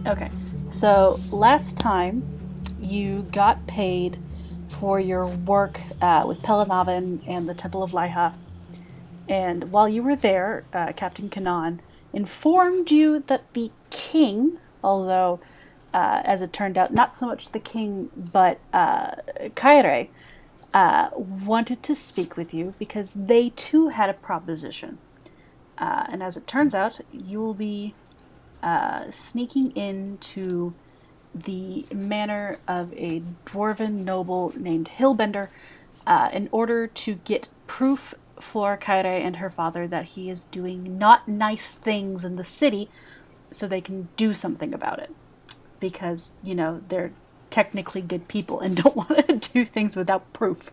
Okay. So last time you got paid for your work with Pelanavin and the Temple of Laiha. And while you were there, Captain Kanan informed you that the king, although as it turned out, not so much the king, but Kaire, wanted to speak with you because they too had a proposition. And as it turns out, you will be sneaking into the manor of a dwarven noble named Hillbender in order to get proof for Kaire and her father that he is doing not nice things in the city so they can do something about it. Because, they're technically good people and don't want to do things without proof.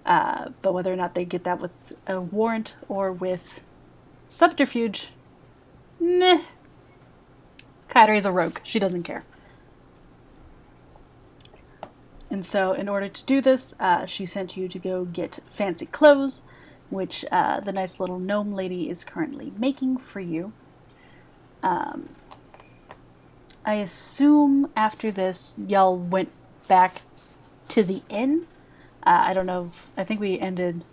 But whether or not they get that with a warrant or with subterfuge, meh. Kairi is a rogue. She doesn't care. And so, in order to do this, she sent you to go get fancy clothes, which the nice little gnome lady is currently making for you. Um, I assume after this, y'all went back to the inn. I don't know. I think we ended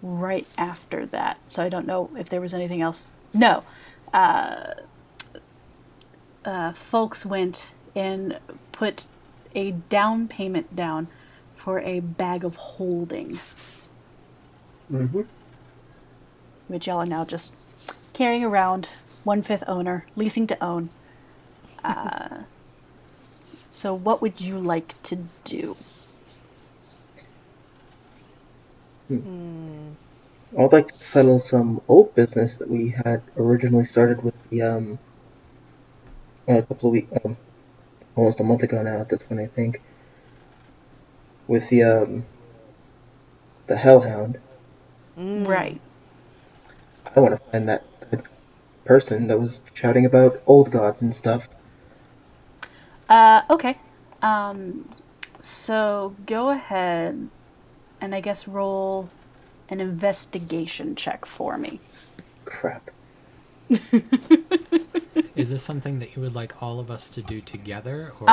right after that, so I don't know if there was anything else. No. Uh, Folks went and put a down payment down for a bag of holding, Mm-hmm. which y'all are now just carrying around, 1/5 owner, leasing to own. So what would you like to do? Hmm. I'd like to settle some old business that we had originally started with the a couple of weeks, almost a month ago now at this point, I think, with the Hellhound. Mm. Right. I want to find that person that was shouting about old gods and stuff. Okay. Um, so go ahead and I guess roll an investigation check for me. Crap. Is this something that you would like all of us to do together, or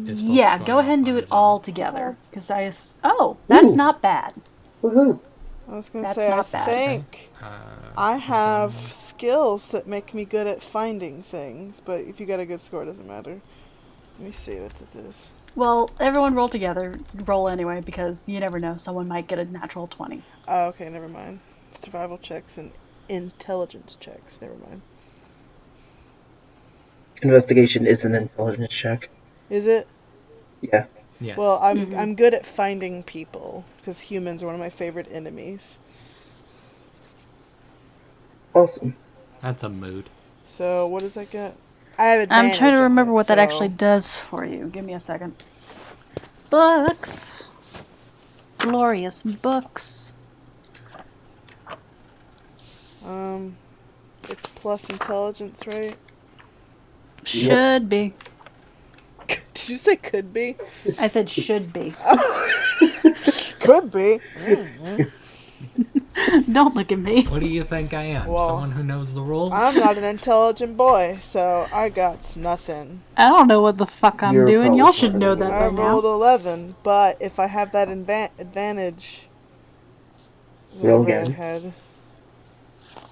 is folks Yeah, going go ahead and off do on it his own? all Uh, together. Because oh, that's Ooh, not bad. woohoo! I was gonna That's say, I not bad. Okay. think I We're have going. skills that make me good at finding things, but if you got a good score, it doesn't matter. Let me see what it is. Well, everyone roll together. Roll anyway, because you never know. Someone might get a natural 20. Oh, okay, never mind. Survival checks and intelligence checks. Never mind. Investigation is an intelligence check. Is it? Yeah, Well, Yes. Mm-hmm. I'm good at finding people because humans are one of my favorite enemies. awesome. That's a mood. So what does I get? I have I'm trying to advantage on remember it, what that actually so does for you. Give me a second. Books. Glorious books. um, it's plus intelligence, right? Yep. Should be. Did you say could be? I said should be. Could be. Mm-hmm. Don't look at me. What do you think I am? Well, Someone who knows the rules? I'm not an intelligent boy, so I got nothing. I don't know what the fuck I'm You're doing. probably Y'all should smarter know than that we I by are. now. rolled 11, but if I have that advantage, Roll whatever I again. had,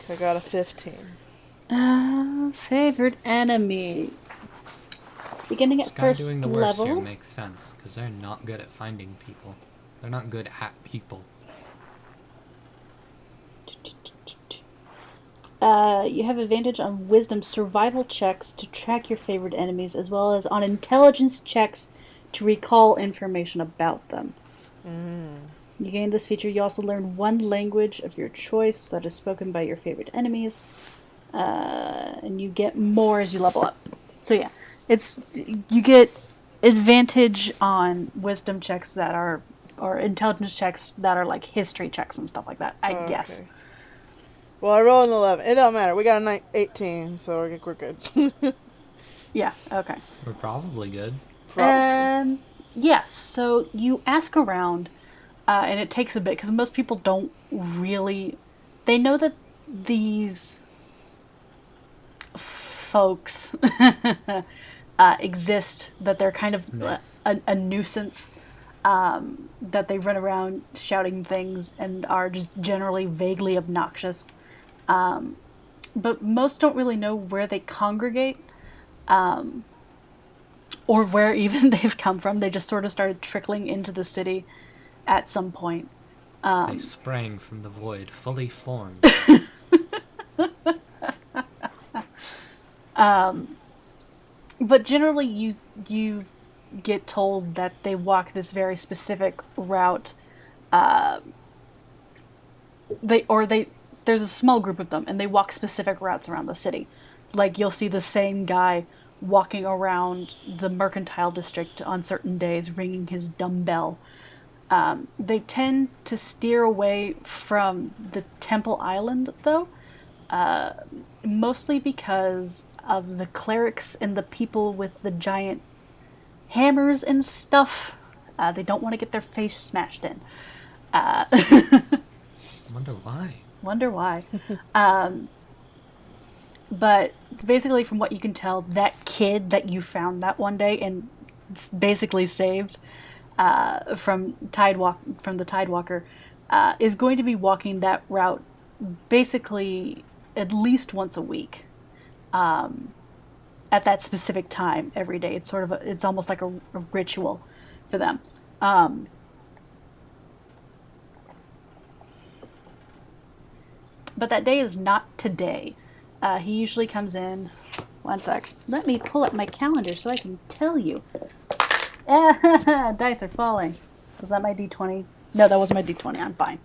I got a 15. Favorite enemy. Beginning This at guy doing first the worst here level. makes sense, because they're not good at finding people. They're not good at people. You have advantage on wisdom survival checks to track your favorite enemies, as well as on intelligence checks to recall information about them. Mm. You gain this feature. You also learn one language of your choice that is spoken by your favorite enemies, and you get more as you level up. So yeah, you get advantage on wisdom checks that are or intelligence checks that are like history checks and stuff like that. I guess. Okay. Well, I rolled an 11. It don't matter. We got a 18, so we're good. Yeah. Okay. We're probably good. Probably. Yeah. So you ask around, and it takes a bit because most people don't really. They know that these folks exist, that they're kind of Nice. a nuisance, that they run around shouting things and are just generally vaguely obnoxious. But most don't really know where they congregate, or where even they've come from. They just sort of started trickling into the city at some point. They sprang from the void, fully formed. But generally, you get told that they walk this very specific route. They there's a small group of them, and they walk specific routes around the city. Like, you'll see the same guy walking around the mercantile district on certain days, ringing his dumbbell. They tend to steer away from the Temple Island, though, mostly because of the clerics and the people with the giant hammers and stuff. They don't want to get their face smashed in. Wonder why. Wonder why. But basically, from what you can tell, that kid that you found that one day and basically saved from the Tidewalker is going to be walking that route basically at least once a week, at that specific time every day. It's it's almost like a ritual for them. But that day is not today. He usually comes in. One sec. Let me pull up my calendar so I can tell you. Dice are falling. Was that my d20? No, that wasn't my d20. I'm fine.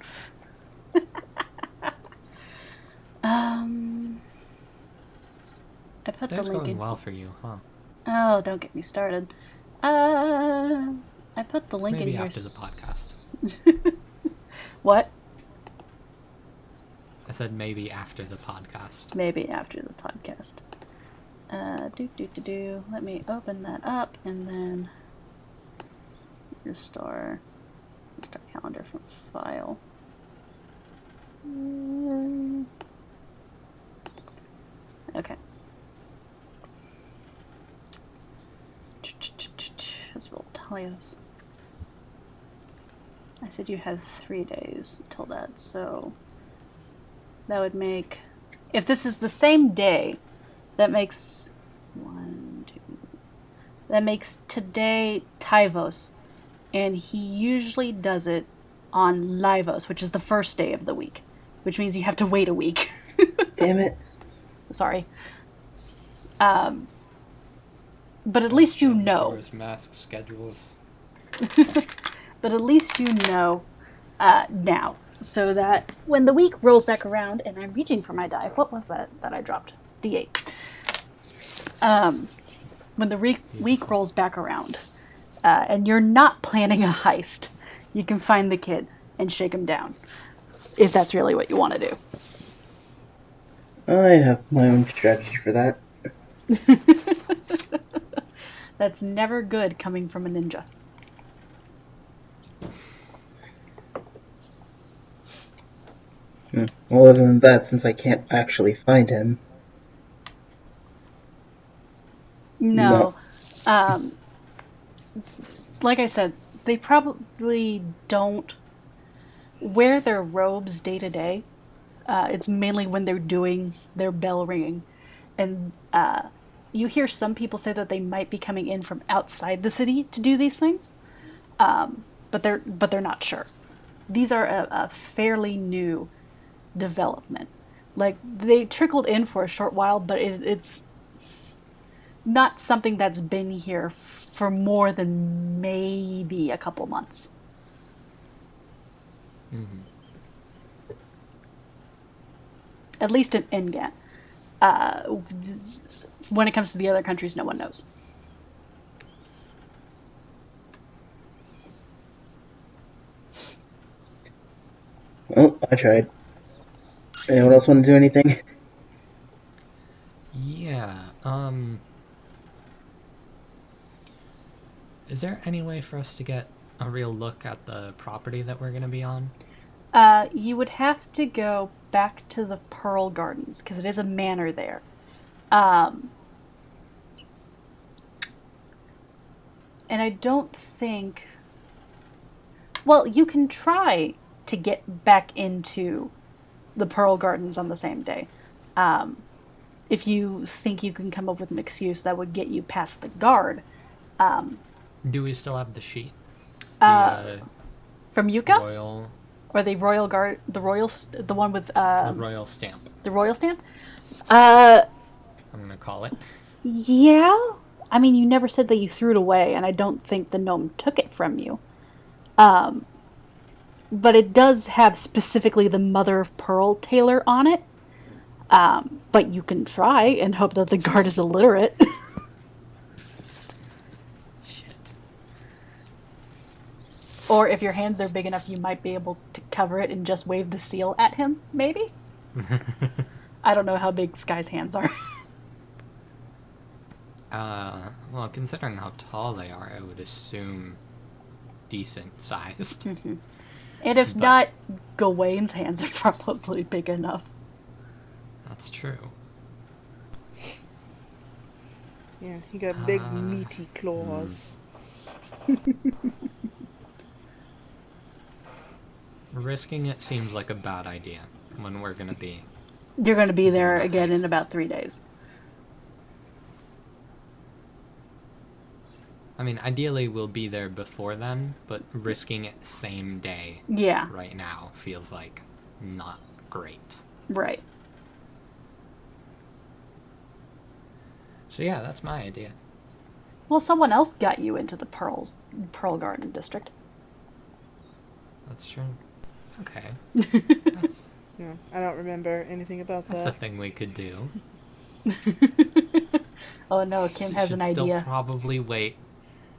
I put Today's the link going in. well for you, huh? Oh, don't get me started. I put the link Maybe in here. after the podcast. What? I said maybe after the podcast. Maybe after the podcast. Let me open that up and then restore calendar from file. Okay. This will tell us. I said you had 3 days till that, so that would make, if this is the same day, that makes that makes today Tyvos, and he usually does it on Livos, which is the first day of the week, which means you have to wait a week. Damn it. Sorry. But at least you know. Mask schedules. But at least you know now, so that when the week rolls back around, and I'm reaching for my die. What was that I dropped? D8. When the week rolls back around, and you're not planning a heist, you can find the kid and shake him down, if that's really what you want to do. I have my own strategy for that. That's never good coming from a ninja. Well, other than that, since I can't actually find him. No. Like I said, they probably don't wear their robes day to day. It's mainly when they're doing their bell ringing. And you hear some people say that they might be coming in from outside the city to do these things, but they're not sure. These are a fairly new development. Like, they trickled in for a short while, but it's not something that's been here for more than maybe a couple months. Mm-hmm. At least in Engat. When it comes to the other countries, no one knows. Well, I tried. Anyone else want to do anything? Yeah, is there any way for us to get a real look at the property that we're going to be on? You would have to go back to the Pearl Gardens, because it is a manor there. Um, and I don't think. Well, you can try to get back into the Pearl Gardens on the same day. Um, if you think you can come up with an excuse that would get you past the guard. Um, Do we still have the sheet? The uh, from Yuka? royal... Or the royal guard, the one with the royal stamp. the royal stamp. Uh, I'm gonna call it. yeah. I mean, you never said that you threw it away, and I don't think the gnome took it from you. Um, but it does have specifically the Mother of Pearl tailor on it. But you can try and hope that the guard is illiterate. Shit. Or if your hands are big enough, you might be able to cover it and just wave the seal at him, maybe? I don't know how big Sky's hands are. Well, considering how tall they are, I would assume decent sized. And if not, Gawain's hands are probably big enough. That's true. Yeah, he got big meaty claws. Risking it seems like a bad idea when we're gonna be... You're going to be there Nice. again in about 3 days. I mean, ideally we'll be there before then, but risking it same day Yeah, right now feels like not great. right. So yeah, that's my idea. Well, someone else got you into the Pearl Garden District. That's true. Okay. That's Yeah, I don't remember anything about a that. thing we could do. Oh no, Kim has Should an still idea. probably wait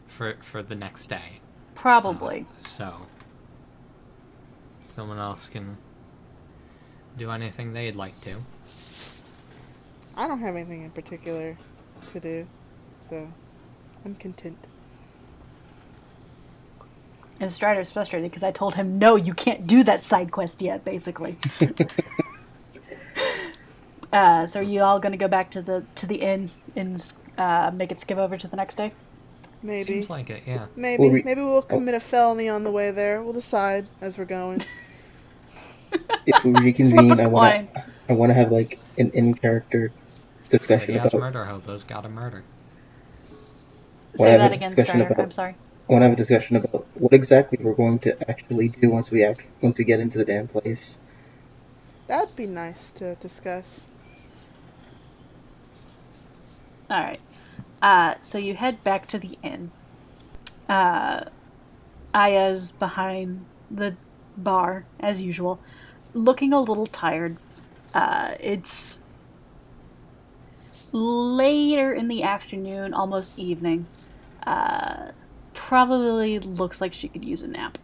for the next day. Probably. So someone else can do anything they'd like to. I don't have anything in particular to do, so I'm content. And Strider's frustrated because I told him, no, you can't do that side quest yet, basically. So are you all going to go back to the inn and make it skip over to the next day? Maybe. Seems like it, yeah. Maybe. Well, Maybe we'll commit a felony on the way there. We'll decide as we're going. If we reconvene, I Fine. want to have like an in-character discussion City has about. murder hobos gotta murder. Wanna Say have that a again, discussion Strider. about- I'm sorry. I want to have a discussion about what exactly we're going to actually do once we get into the damn place. That'd be nice to discuss. All right. So you head back to the inn. Aya's behind the bar, as usual, looking a little tired. It's later in the afternoon, almost evening. Probably looks like she could use a nap.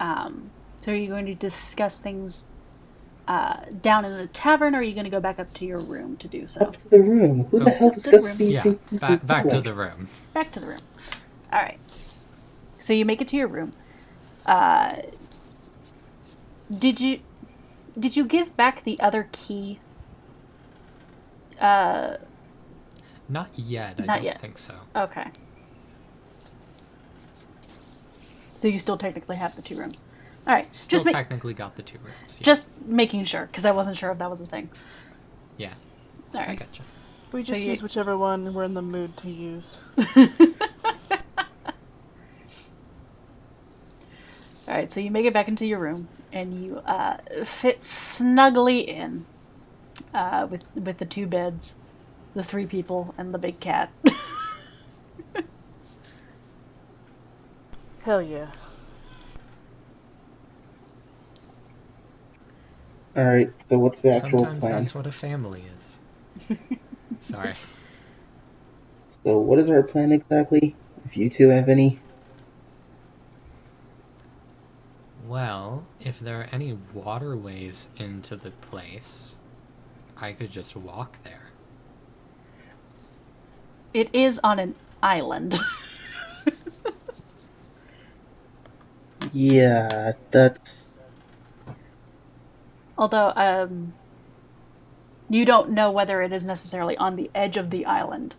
So are you going to discuss things down in the tavern, or are you going to go back up to your room to do so? Up to the room. Who the hell discusses these Yeah, things? back to the room. Back to the room. All right. So you make it to your room. Did you give back the other key? Not yet, I Not don't yet. think so. Okay. So you still technically have the 2 rooms. All right. Still technically got the 2 rooms. Yeah. Just making sure, because I wasn't sure if that was a thing. Yeah, All I right. gotcha. We just you- use whichever one we're in the mood to use. All right. So you make it back into your room, and you fit snugly in with the 2 beds, the 3 people, and the big cat. Hell yeah. Alright, so what's the actual Sometimes plan? that's what a family is. Sorry. So what is our plan exactly? If you two have any? Well, if there are any waterways into the place, I could just walk there. It is on an island. Yeah, that's... Although, You don't know whether it is necessarily on the edge of the island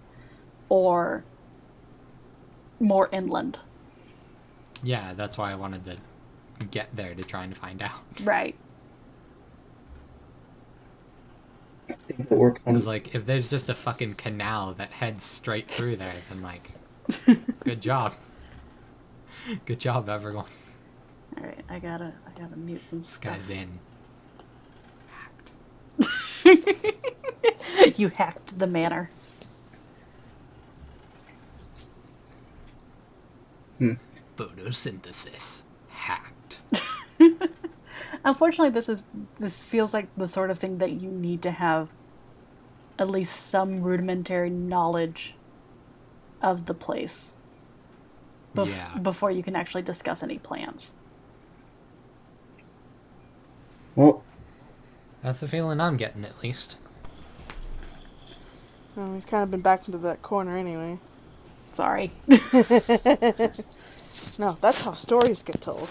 or more inland. Yeah, that's why I wanted to get there to try and find out. Right. I think that works Because, on. like, if there's just a fucking canal that heads straight through there, then, like, good job. Good job, everyone. Alright, I gotta mute some This stuff. guy's in. You hacked the manor. Photosynthesis. Hacked. Unfortunately, this feels like the sort of thing that you need to have at least some rudimentary knowledge of the place Yeah. before you can actually discuss any plans. Well, That's the feeling I'm getting, at least. Well, we've kind of been backed into that corner anyway. Sorry. No, that's how stories get told.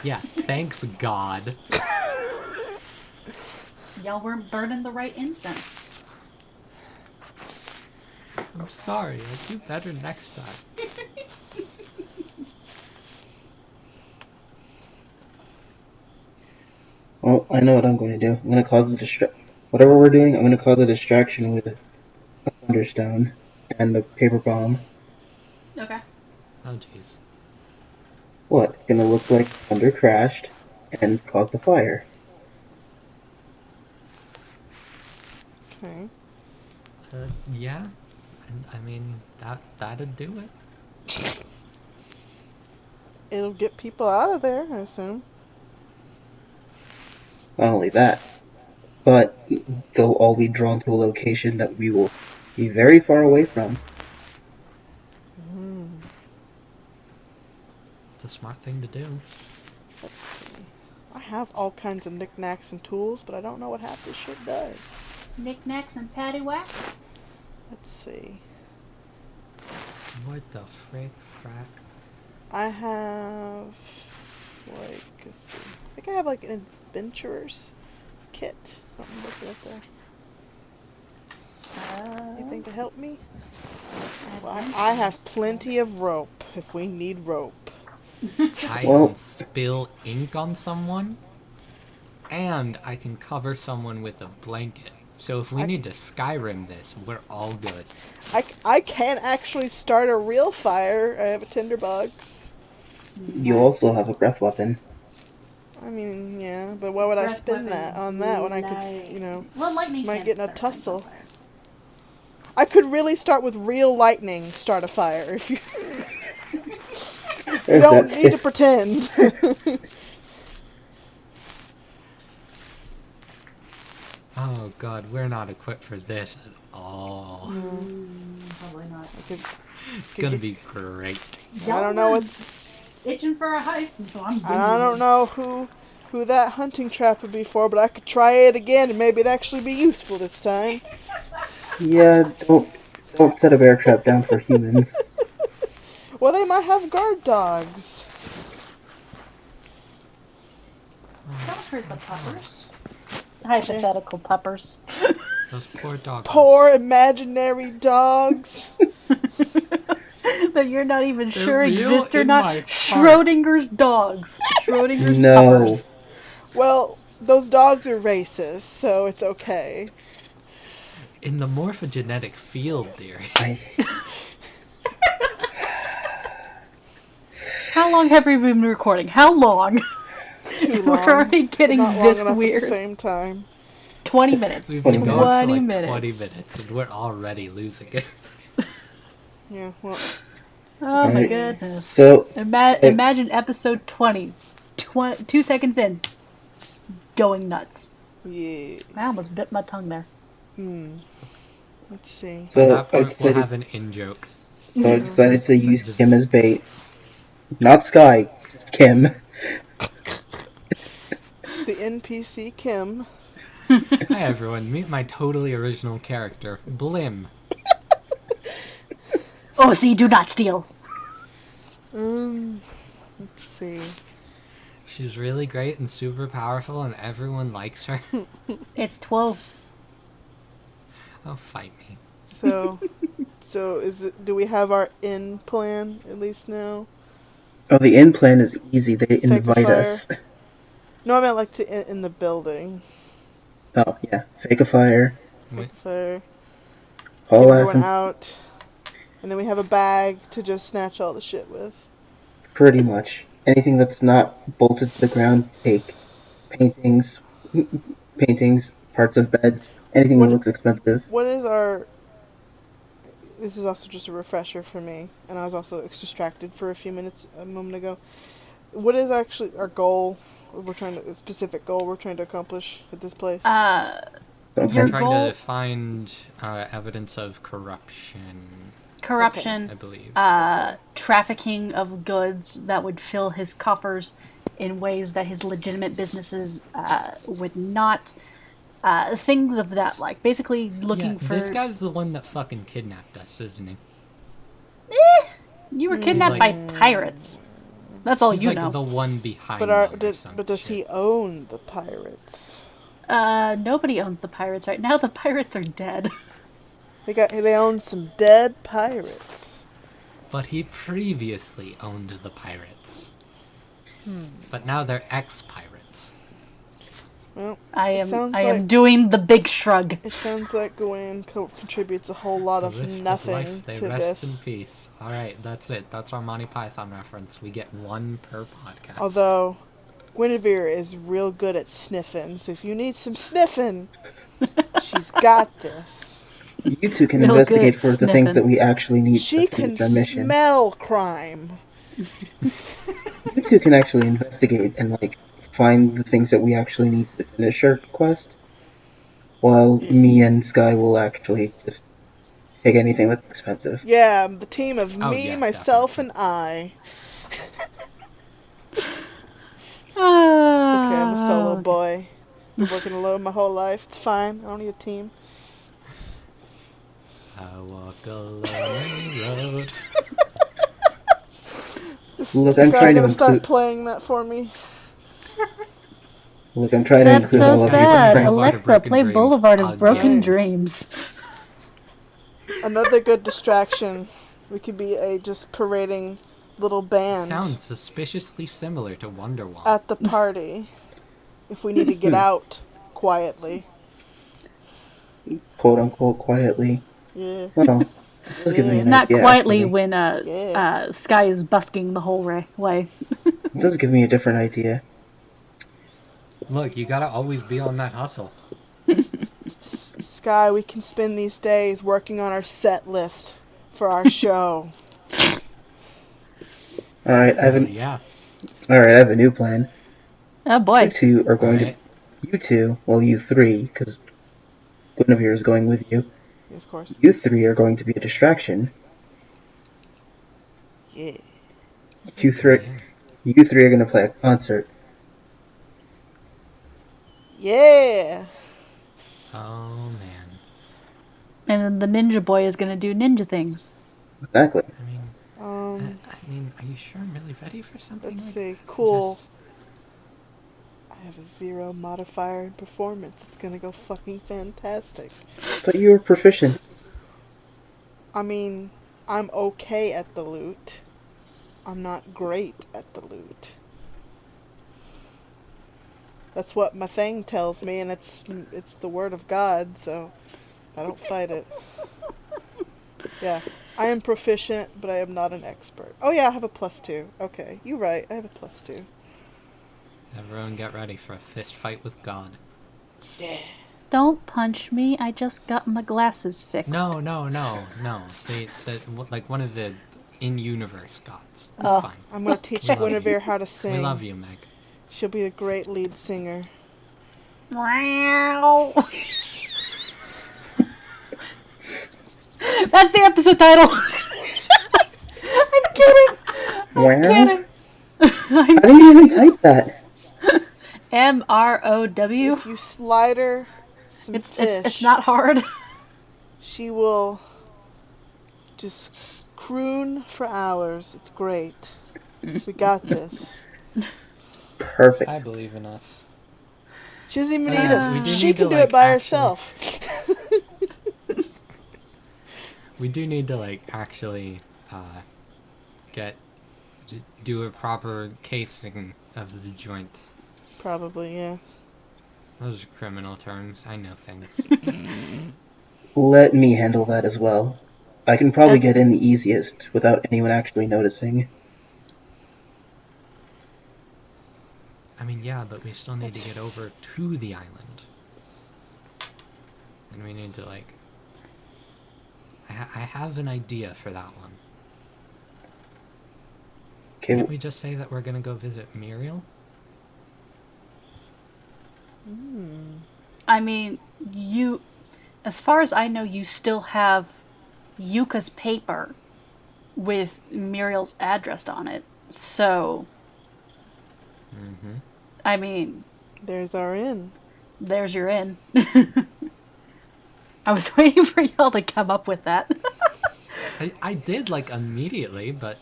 Yeah, thanks, God. Y'all weren't burning the right incense. I'm sorry. I'll do better next time. well, I know what I'm going to do. I'm going to cause a whatever we're doing, I'm going to cause a distraction with a thunderstone and a paper bomb. Okay. Oh, jeez. What? It's going to look like thunder crashed and caused a fire. Okay. Yeah. And, I mean, that'd do it. It'll get people out of there, I assume. Not only that, but they'll all be drawn to a location that we will be very far away from. It's a smart thing to do. Let's see. I have all kinds of knickknacks and tools, but I don't know what half this shit does. Knickknacks and paddywhacks? Let's see. What the frick, frack? I have, like, let's see. I think I have, like, an adventurer's kit. Something what's it up there? Anything to help me? Well, I have plenty of rope if we need rope. I Well- can spill ink on someone, and I can cover someone with a blanket. So if we need to Skyrim this, we're all good. I can actually start a real fire. I have a tinderbox. You also have a breath weapon. I mean, yeah, but why would I Breath spend that on that when I could, light. you know, Well, lightning might can get in a start things on tussle. fire. I could really start with real lightning, start a fire if you. You There's don't that need to too. pretend. Oh god, we're not equipped for this at all. Probably not. It's gonna be great. I don't know what. Itching for a heist, so I'm. I don't know who that hunting trap would be for, but I could try it again and maybe it'd actually be useful this time. Yeah, don't set a bear trap down for humans. Well, they might have guard dogs. Don't hurt the puppers. Hypothetical puppers. Those poor dogs. Poor imaginary dogs. That you're not even They're sure real exist or in not. my heart. Schrodinger's dogs. Schrodinger's No. puppers. Well, those dogs are racist, so it's okay. In the morphogenetic field theory. How long have we been recording? How long? Too We're long. already but getting not long this enough weird. at the same time. 20 minutes. We've 20 been going for like 20 20 minutes. minutes and we're already losing it. Yeah, well, Oh my Alright. goodness. So, Imagine episode 20. 2 seconds in. Going nuts. yeah. I almost bit my tongue there. Let's see. At so that I point, we'll decided, have an in-joke. so I decided to use Just- Kim as bait. Not Sky, just Kim. The NPC Kim. Hi everyone, meet my totally original character, Blim. Oh, see, do not steal. Let's see. She's really great and super powerful and everyone likes her. It's 12. Oh, fight me. So is it? Do we have our in plan at least now? Oh, the in plan is easy. They Fake a invite fire. us. No, I meant like in the building. Oh, yeah. Fake a fire. Fake Wait, a fire. Get Haul ass everyone and out, and then we have a bag to just snatch all the shit with. pretty much anything that's not bolted to the ground, take. Paintings, paintings, parts of beds, anything that What looks expensive. what is our? This is also just a refresher for me, and I was also distracted for a few minutes a moment ago. What is actually our goal? A specific goal we're trying to accomplish at this place. Some we're Your kind trying to goal, find evidence of corruption, Okay. corruption, I believe. Okay. trafficking of goods that would fill his coffers in ways that his legitimate businesses would not. Things of that like. Basically, Yeah, looking this for. guy's the one that fucking kidnapped us, isn't he? You were He's kidnapped like by pirates. That's all he's you like know. the one behind them or some Does shit. he own the pirates? Nobody owns the pirates right now. The pirates are dead. They own some dead pirates. But he previously owned the pirates. But now they're ex-pirates. Well, I it am. sounds I like am doing the big shrug. Gawain contributes a whole lot The of rift of nothing life, they to rest in this. peace. Alright, that's it. That's our Monty Python reference. We get one per podcast. Although Guinevere is real good at sniffing, so if you need some sniffing, she's got this. You two can Real investigate good for the things sniffing. that we actually need to She can finish our mission. smell crime. You two can actually investigate and find the things that we actually need to finish our quest, while me and Sky will actually just take anything that's expensive. Yeah, the team of Oh, me, yeah, myself, definitely. and I. It's okay, I'm a solo Okay. boy. Been working alone my whole life. It's fine. I don't need a team. I walk a lonely road. Look, This I'm guy trying to gonna start include. playing that for me. Look, I'm trying to That's include so all of you. sad. Friends. Boulevard of Alexa, Broken play Dreams Boulevard of Broken again. Dreams. Another good distraction. We could be a just parading little band Sounds suspiciously similar to Wonderwall. at the party if we need to get out quietly. Quote unquote quietly. Yeah. Well, it does give me Yeah. It's an not idea quietly actually. when Yeah. Sky is busking the whole way. It does give me a different idea. Look, you gotta always be on that hustle. Sky, we can spend these days working on our set list for our show. All right, Yeah. all right, I have a new plan. Oh You boy. two are going Alright. to. You two, well, you three, because Guinevere is going with you. Of course. You three are going to be a distraction. Yeah. You three, Yeah. you three are going to play a concert. Yeah. Oh, man. And then the ninja boy is gonna do ninja things. Exactly. I mean, are you sure I'm really ready for something Let's like see. that? Cool. I have a 0 modifier in performance. It's gonna go fucking fantastic. But you were proficient. I mean, I'm okay at the loot. I'm not great at the loot. That's what my thing tells me, and it's the word of God, so I don't fight it. Yeah, I am proficient, but I am not an expert. Oh yeah, I have a +2. Okay, you're right. I have a +2. Everyone get ready for a fist fight with God. Yeah. Don't punch me. I just got my glasses fixed. No. Like one of the in-universe gods. It's Oh. fine. I'm gonna teach We love Guinevere you. how to sing. We love you, Meg. She'll be a great lead singer. Meow. That's the episode title. I'm kidding. I'm Wow. kidding. How did you even type that? MROW. If you slide her some fish, It's not hard. she will just croon for hours. It's great. We got this. Perfect. I believe in us. She doesn't even Oh, need yeah, we us. do She need can to, do like, it by actually- herself. We do need to like actually get do a proper casing of the joints. Probably, yeah. Those are criminal terms. I know things. Let me handle that as well. I can probably And get in the easiest without anyone actually noticing. I mean, yeah, but we still need to get over to the island. And we need to, like... I have an idea for that one. Okay, Can't we just say that we're gonna go visit Muriel? I mean, you, as far as I know, you still have Yuka's paper with Muriel's address on it. So, Mm-hmm. I mean, There's our inn. there's your in. I was waiting for y'all to come up with that. I did, like, immediately, but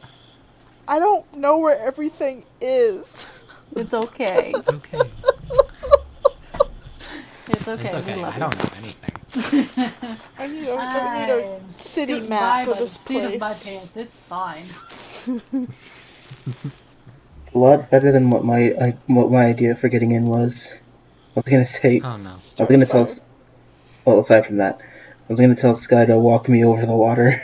I don't know where everything is. It's okay. it's okay. It's okay. It's okay. We love I you. don't know anything. I need a I'm city scooting map by of by the this seat of my place. pants. It's fine. a lot better than what my idea for getting in was. I was gonna say, Oh, no. I was Start gonna fire. tell. Well, aside from that, I was gonna tell Sky to walk me over the water.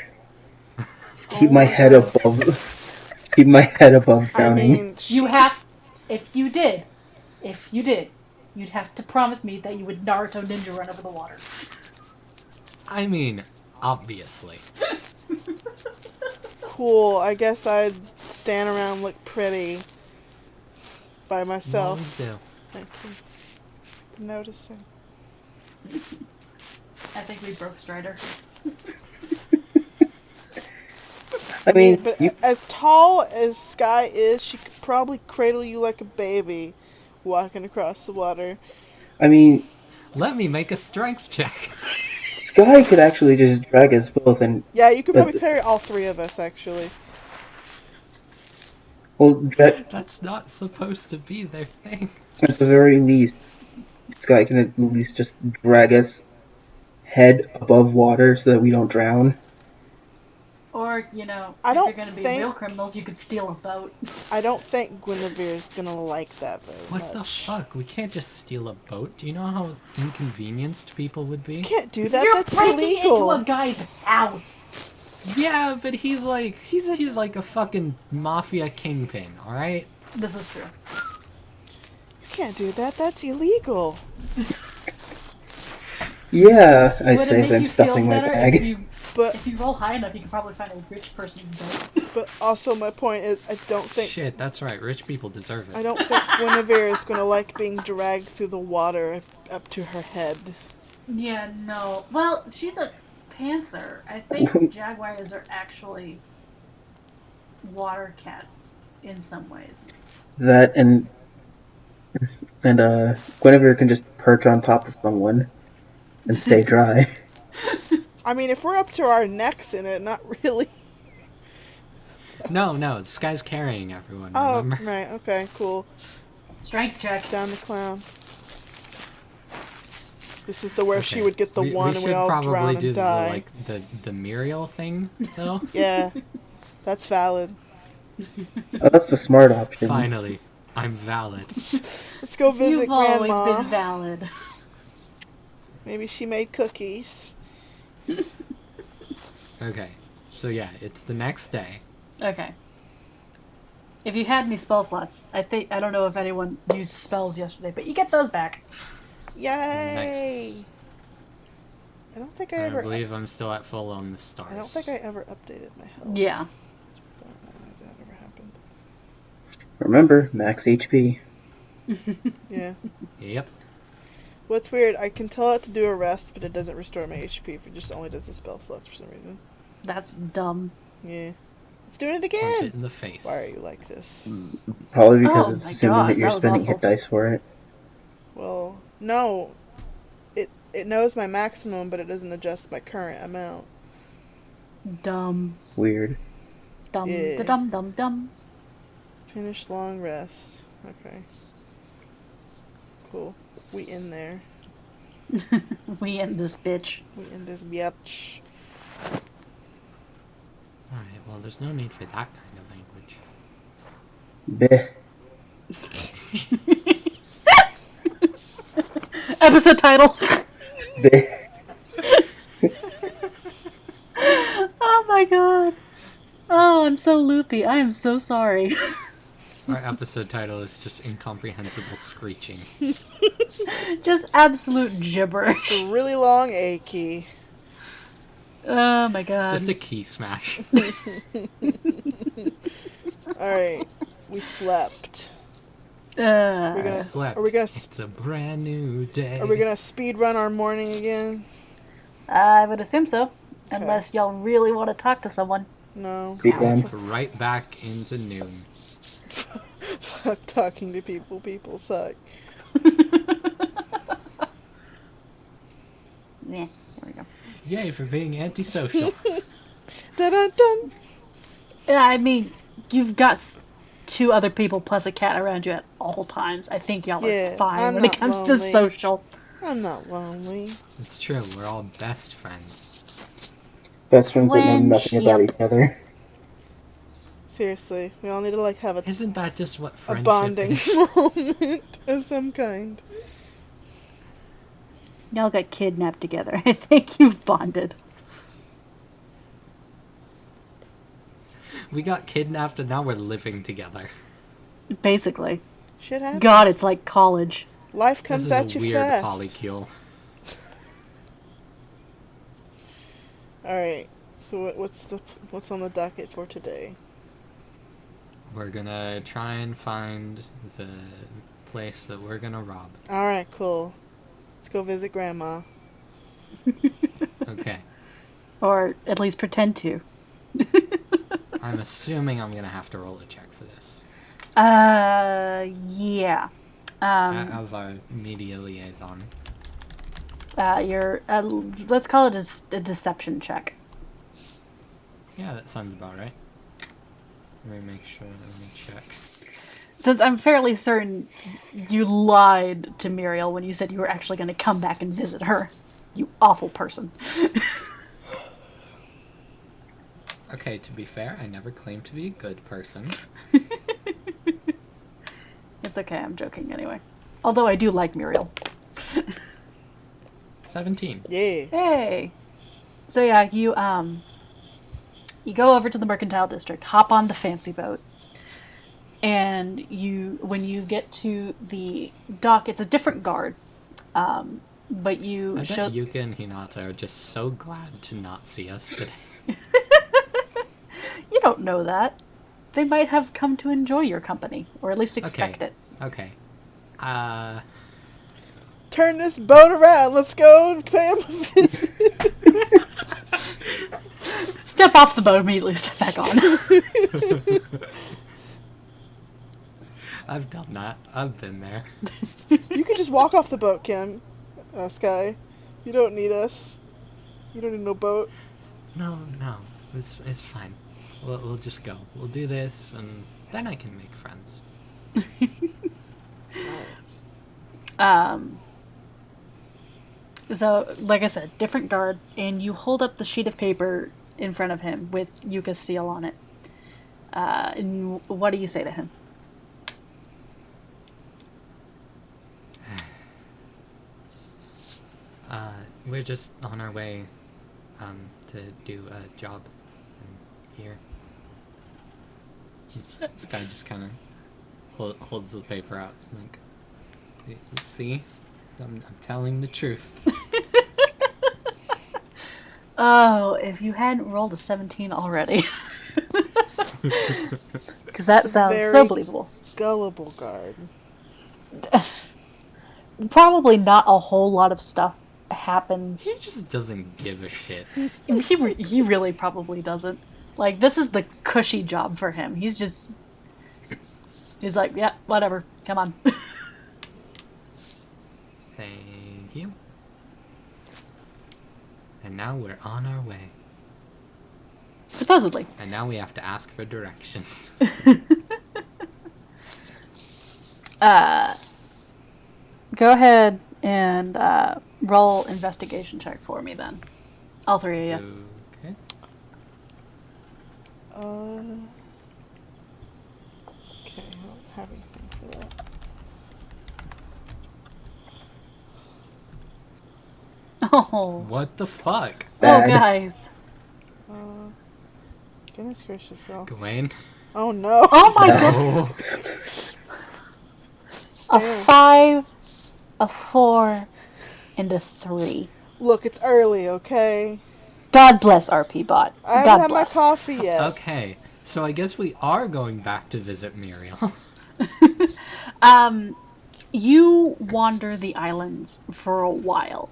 Keep Oh my my head god. above. Keep my head above I drowning. mean, You have, if you did, you'd have to promise me that you would Naruto ninja run over the water. I mean, obviously. cool. I guess I'd stand around, look pretty by You myself. always do. Thank you for noticing. I think we broke Strider. I mean, but you. as tall as Sky is, she could probably cradle you like a baby walking across the water. I mean, Let me make a strength check. Sky could actually just drag us both, and Yeah, you could but probably carry all three of us, actually. well, That's not supposed to be their thing. at the very least, Sky can at least just drag us head above water so that we don't drown. Or, you know, I if you're don't gonna be think- real criminals, you could steal a boat. I don't think Guinevere's gonna like that very What much. the fuck? We can't just steal a boat. Do you know how inconvenienced people would be? You can't do that. You're That's breaking illegal. into a guy's house. Yeah, but he's He's like a fucking mafia kingpin, alright? This is true. You can't do that. That's illegal. Yeah, I Would it say make as I'm you stuffing feel my better bag. But if you roll high enough, you can probably find a rich person's boat? but also my point is, I don't think Shit, that's right. Rich people deserve it. I don't think Guinevere is gonna like being dragged through the water up to her head. Yeah, no. Well, she's a panther. I think jaguars are actually water cats in some ways. That and Guinevere can just perch on top of someone and stay dry. I mean, if we're up to our necks in it, not really. No, this guy's carrying everyone, Oh, remember? right. Okay, cool. Strength check. Down the clown. This is the where she Okay, would get the one and should we all probably drown do and die. the Muriel thing, though. Yeah, that's valid. Oh, that's the smart option. Finally, I'm valid. Let's go visit You've always Grandma. been valid. Maybe she made cookies. Okay, so yeah, it's the next day. Okay. If you had any spell slots, I don't know if anyone used spells yesterday, but you get those back. Yay! I don't think I I ever. believe I'm still at full on the stars. I don't think I ever updated my health. Yeah. That never happened. Remember, max HP. Yeah. Yep. What's weird, I can tell it to do a rest, but it doesn't restore my HP if it just only does the spell slots for some reason. That's dumb. Yeah. It's doing it Punch again! it in the face. Why are you like this? Probably because Oh it's my assuming God, that you're that was spending awful. hit dice for it. Well, no. It knows my maximum, but it doesn't adjust my current amount. Dumb. Weird. Dumb. Yeah. Da dum dum dum. Finish long rest. Okay. Cool. We in there. We end this bitch. We in this biatch. Well, there's no need for that kind of language. Bleh. Episode title. Bleh. Oh my god. Oh, I'm so loopy. I am so sorry. Our episode title is just incomprehensible screeching. Just absolute gibberish. The really long A key. Oh my god. Just a key smash. Alright. We slept. Uh, Slept. Are we gonna It's a brand new day. Are we gonna speed run our morning again? I would assume so. Okay. Unless y'all really want to talk to someone. No. Speed run. Right back into noon. Fuck talking to people. People suck. Yeah, there we go. Yay for being antisocial. Dun dun dun. Yeah, I mean, you've got 2 other people plus a cat around you at all times. I think y'all Yeah, are fine I'm when it not comes to lonely. social. I'm not lonely. It's true, we're all best friends. Best friends that know When nothing about she- each other. Seriously, we all need to like have a Isn't that just what friendship bonding is? moment of some kind. Y'all got kidnapped together. I think you've bonded. We got kidnapped and now we're living together. Basically. Shit happens. God, it's like college. Life This comes is at a you weird fast. polycule. Alright, so what's on the docket for today? We're gonna try and find the place that we're gonna rob. Alright, cool. Let's go visit Grandma. Okay. Or at least pretend to. I'm assuming I'm gonna have to roll a check for this. Yeah. As our media liaison. Let's call it a deception check. Yeah, that sounds about right. Let me make sure, let me check. Since I'm fairly certain you lied to Muriel when you said you were actually going to come back and visit her. You awful person. Okay, to be fair, I never claimed to be a good person. It's okay, I'm joking anyway. Although I do like Muriel. 17. Yeah. Hey! So yeah, you go over to the Mercantile District, hop on the fancy boat, and when you get to the dock, it's a different guard, but you I show... bet Yuka and Hinata are just so glad to not see us today. You don't know that. They might have come to enjoy your company, or at least expect it. Okay. Turn this boat around. Let's go and pay him a visit. Step off the boat immediately, step back on. I've done that. I've been there. You can just walk off the boat, Kim. Sky. You don't need us. You don't need no boat. No, it's fine. We'll just go. We'll do this, and then I can make friends. So, like I said, different guard, and you hold up the sheet of paper in front of him with Yuka's seal on it. And what do you say to him? We're just on our way to do a job here. This guy just kind of holds the paper out, like, see? I'm telling the truth. Oh, if you hadn't rolled a 17 already. Because that sounds so very- believable. Gullible guard. Probably not a whole lot of stuff happens. He just doesn't give a shit. He really probably doesn't. Like, this is the cushy job for him. He's like, yeah, whatever, come on. Thank you. And now we're on our way. Supposedly. And now we have to ask for directions. Go ahead and roll investigation check for me then. All 3 of you. Okay. Okay, I don't have anything for that. Oh. What the fuck? Oh, Bad. guys. Goodness gracious, y'all. Gawain? Oh no! Oh my god. No. A Damn. 5, a 4, and a 3. Look, it's early, okay? God bless RP Bot. I haven't God had my bless. coffee yet. Okay, so I guess we are going back to visit Muriel. You wander the islands for a while.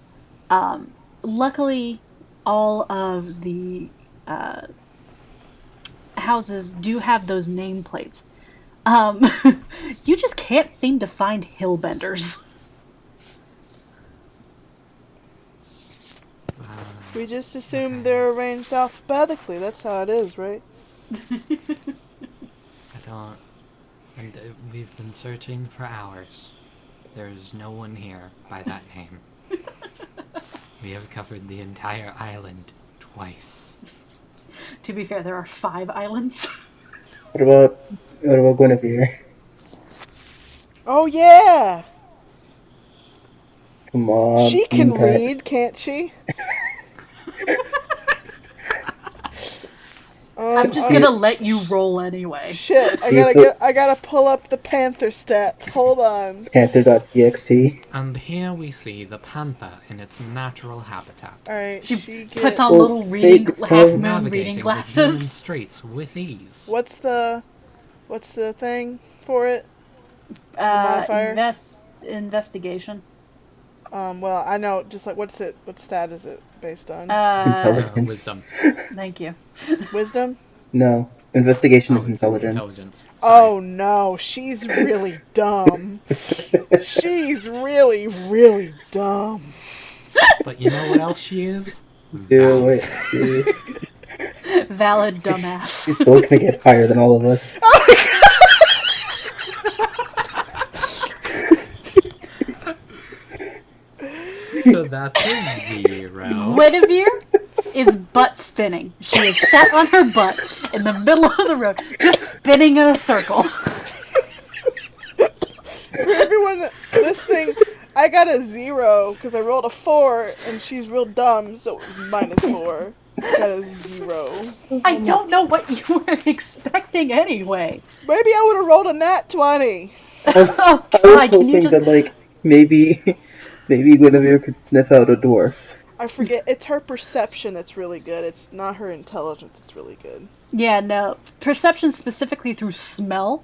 Luckily, all of the houses do have those nameplates. You just can't seem to find hillbenders. We just assume they're arranged alphabetically. That's how it is, right? I don't. And we've been searching for hours. There's no one here by that name. We have covered the entire island twice. To be fair, there are 5 islands. What about Guinevere? Oh yeah! Come on. She can okay. read, can't she? I'm just gonna let you roll anyway. Shit, I gotta pull up the Panther stats. Hold on. Panther.txt. And here we see the panther in its natural habitat. Alright, She she puts gets... on Well, little reading they- half moon Navigating reading the human glasses. streets with ease. What's the thing for it? modifier? Investigation. Well, I know, just like, what stat is it based on? Intelligence. Wisdom. Thank you. Wisdom? No. Investigation Oh, is it's intelligence. Oh no, she's really dumb. She's really, really dumb. But you know what else she is? Do it. Dude. Valid dumbass. She's still gonna get higher than all of us. So that's a 0. Guinevere is butt spinning. She is sat on her butt in the middle of the road, just spinning in a circle. For everyone listening, I got a 0 because I rolled a 4 and she's real dumb, so it was -4. I got a 0. I don't know what you were expecting anyway. Maybe I would have rolled a nat 20. Oh I was god, can you hoping just... that, like, maybe Guinevere could sniff out a dwarf. I forget, it's her perception that's really good. It's not her intelligence that's really good. Yeah, no. Perception specifically through smell,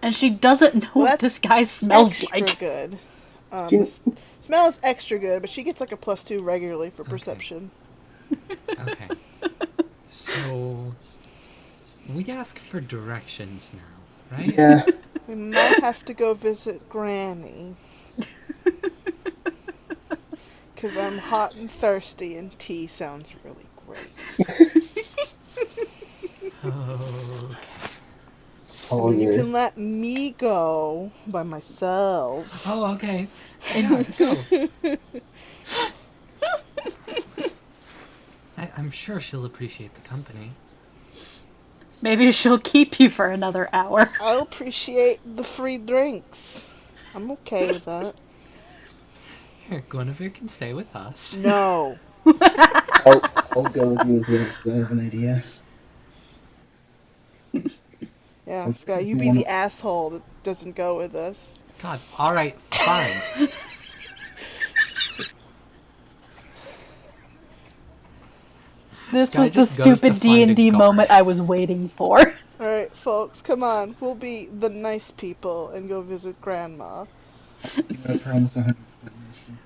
and she doesn't know Well, what that's this guy smells extra like. good. She- The smell is extra good, but she gets like a +2 regularly for perception. Okay. So, we ask for directions now, right? Yeah. We might have to go visit Granny. Because I'm hot and thirsty and tea sounds really great. Oh, Oh, You yeah. can let me go by myself. oh, okay. Yeah, go. I'm sure she'll appreciate the company. Maybe she'll keep you for another hour. I'll appreciate the free drinks. I'm okay with that. Here, Guinevere can stay with us. No. I'll go with you as well, 'cause I have an idea. Yeah, Sky, you be the asshole that doesn't go with us. God, alright, fine. This Sky was the just goes to stupid find a D&D guard. moment I was waiting for. Alright, folks, come on. We'll be the nice people and go visit Grandma. I promise 100%.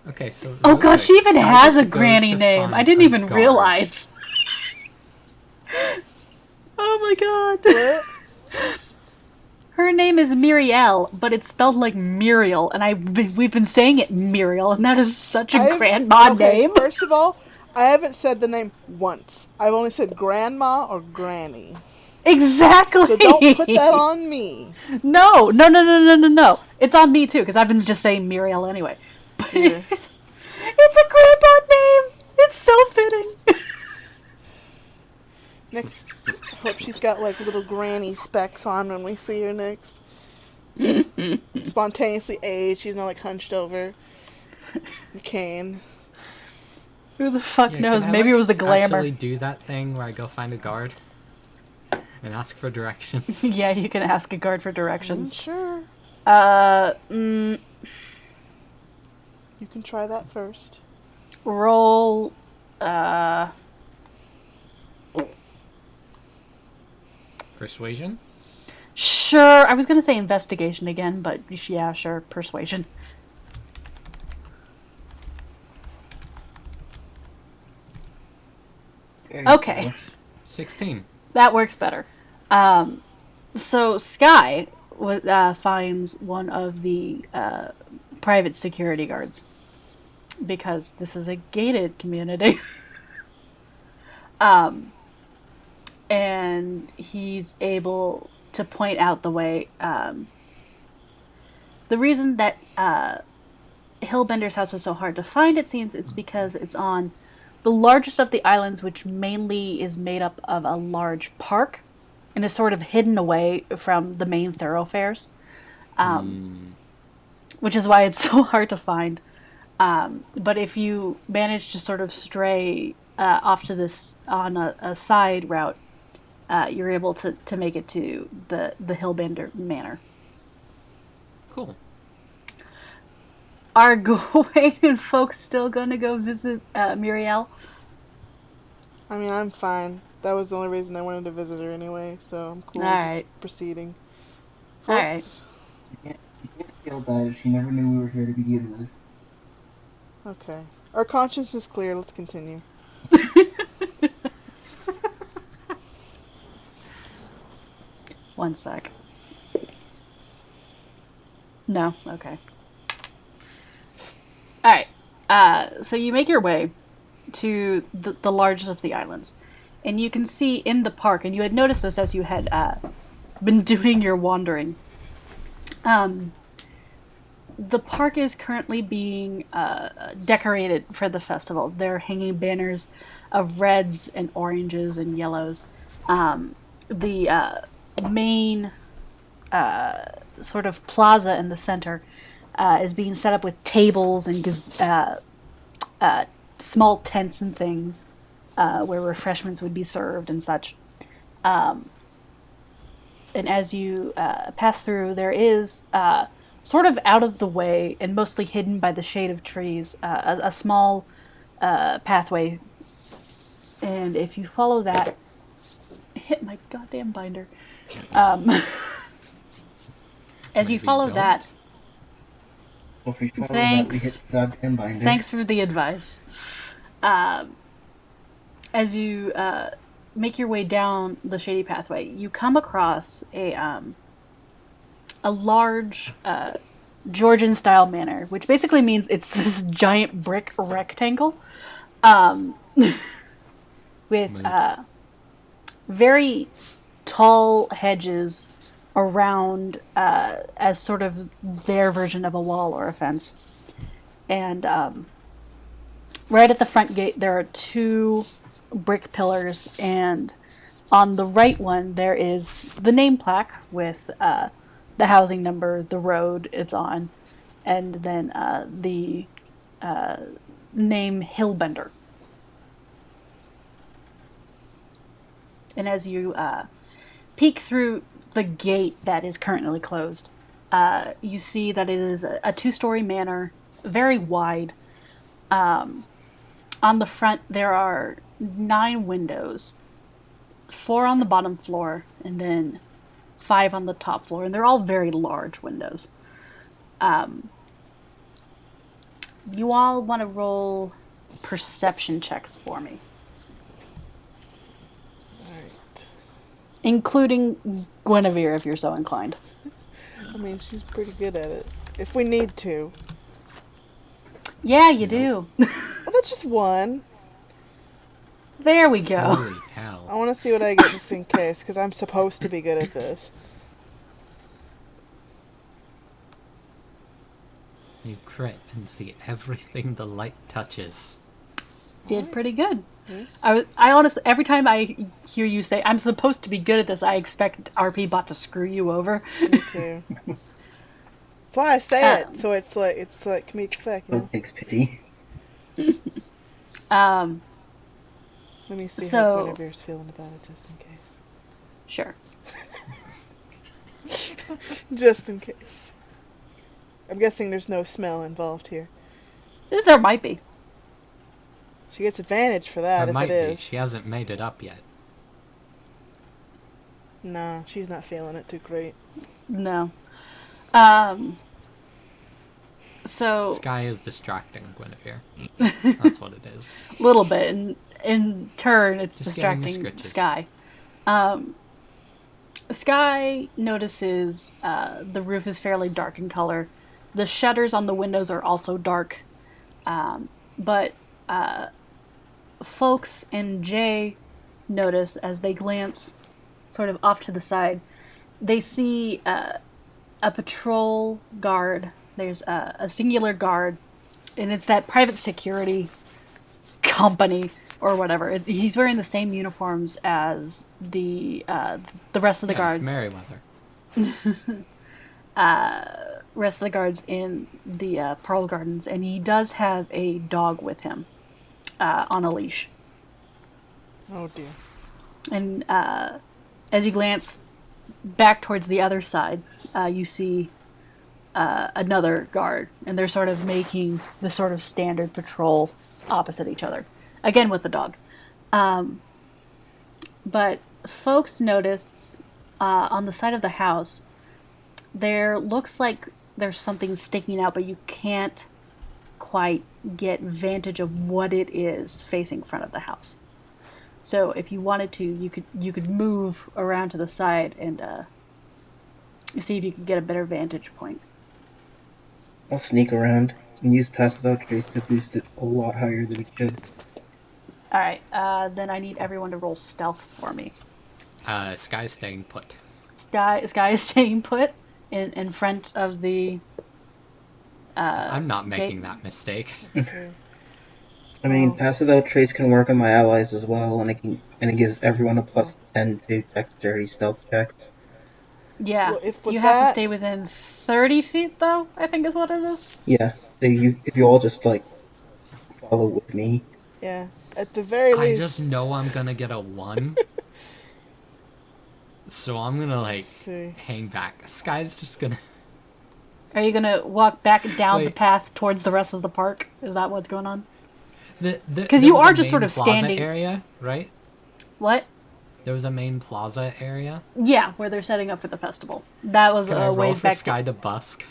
Okay, so... Oh real gosh, she quick, even Sky has just a goes granny to name. find I didn't a even guard. realize. Oh my god. What? Her name is Muriel, but it's spelled like Muriel, and we've been saying it Muriel, and that is such a grandma name. First of all, I haven't said the name once. I've only said grandma or granny. Exactly. So don't put that on me. No. It's on me too, because I've been just saying Muriel anyway. But Here. it's a grandma name. It's so fitting. Next. Hope she's got like little granny specs on when we see her next. Spontaneously aged. She's not like hunched over. A cane. Who the fuck Yeah, can knows? I Maybe it was a glamour. actually do that thing where I go find a guard and ask for directions? Yeah, you can ask a guard for directions. Sure. Uh, You can try that first. roll. Persuasion? Sure. I was gonna say investigation again, but yeah, sure. Persuasion. There you Okay. go. 16. That works better. So Sky finds one of the private security guards because this is a gated community. And he's able to point out the way. The reason that Hillbender's house was so hard to find, it seems, it's because it's on the largest of the islands, which mainly is made up of a large park and is sort of hidden away from the main thoroughfares, which is why it's so hard to find. But if you manage to sort of stray off to this on a side route, you're able to make it to the Hillbender Manor. Cool. Are Gawain and folks still gonna go visit Muriel? I mean, I'm fine. That was the only reason I wanted to visit her anyway, so I'm cool with Alright. just proceeding. Alright. Folks? You can't feel bad if she never knew we were here to begin with. Okay. Our conscience is clear. Let's continue. One sec. No? Okay. Alright. So you make your way to the largest of the islands. And you can see in the park, and you had noticed this as you had been doing your wandering, the park is currently being decorated for the festival. They're hanging banners of reds and oranges and yellows. The main sort of plaza in the center is being set up with tables and small tents and things where refreshments would be served and such. And as you pass through, there is sort of out of the way and mostly hidden by the shade of trees a small pathway. And if you follow that, hit my goddamn binder. As you Maybe follow don't. that, Well, if we follow that, we Thanks. hit the goddamn binder. thanks for the advice. As you make your way down the shady pathway, you come across a large Georgian-style manor, which basically means it's this giant brick rectangle with Right. very tall hedges around as sort of their version of a wall or a fence. And right at the front gate, there are two brick pillars, and on the right one, there is the name plaque with the housing number, the road it's on, and then the name Hillbender. And as you peek through the gate that is currently closed, you see that it is a two-story manor, very wide. On the front, there are 9 windows, 4 on the bottom floor, and then 5 on the top floor, and they're all very large windows. You all want to roll perception checks for me, Alright. including Guinevere if you're so inclined. I mean, she's pretty good at it. If we need to. Yeah, you do. Well, that's just one. There we go. Holy I hell. want to see what I get just in case, because I'm supposed to be good at this. You crit and see everything the light touches. did pretty good. Hmm? I honestly, every time I hear you say, I'm supposed to be good at this, I expect RP Bot to screw you over. Me too. That's why I say it. um, So it's like comedic effect, you So know. takes pity. um, Let me see how so, Guinevere's feeling about it, just in case. sure. Just in case. I'm guessing there's no smell involved here. There might be. She gets advantage for There that if it might be. is. She hasn't made it up yet. Nah, she's not feeling it too great. No. Um, so, Sky is distracting Guinevere. a That's what it is. little bit. And in turn, it's Just getting the distracting scritches. Sky. Um, Sky notices the roof is fairly dark in color. The shutters on the windows are also dark. But Folks and Jay notice as they glance sort of off to the side, they see a patrol guard. There's a singular guard, and it's that private security company or whatever. He's wearing the same uniforms as the rest of the Yeah, it's guards. Merryweather. Rest of the guards in the Pearl Gardens, and he does have a dog with him on a leash. Oh dear. And as you glance back towards the other side, you see another guard, and they're sort of making the sort of standard patrol opposite each other, again with the dog. But folks noticed on the side of the house, there looks like there's something sticking out, but you can't quite get vantage of what it is facing front of the house. So if you wanted to, you could move around to the side and see if you could get a better vantage point. I'll sneak around and use Pass Without Trace to boost it a lot higher than it should. All right, then I need everyone to roll stealth for me. Sky's staying put. Sky is staying put in front of the I'm not gate. making that mistake. Let's see. I mean, Oh. Pass Without Trace can work on my allies as well, and it gives everyone a plus 10 to dexterity stealth checks. Yeah, Well, if with you have to that- stay within 30 feet, though, I think is what it is. Yeah, so if you all just like follow with me. Yeah. At the very I least. just know I'm gonna get a 1. So I'm gonna, Let's see. hang back. Sky's just gonna... Are you gonna walk back down the Wait. path towards the rest of the park? Is that what's going on? Because Because you are just sort of standing. area, right? What? There was a main plaza area. Yeah, where they're setting up for the festival. That was Can I a roll ways for back. Sky to busk?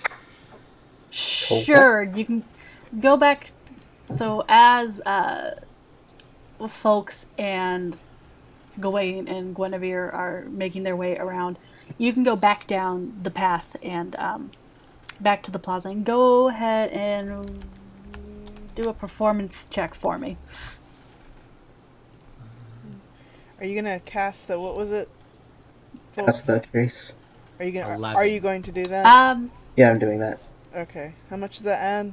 Sure, you can go back. So as folks and Gawain and Guinevere are making their way around, you can go back down the path and back to the plaza. And go ahead and do a performance check for me. Are you gonna cast the what was it? Pass Folks? Without Trace. Are you gonna? 11. Are you going to do that? Yeah, I'm doing that. Okay. How much does that add?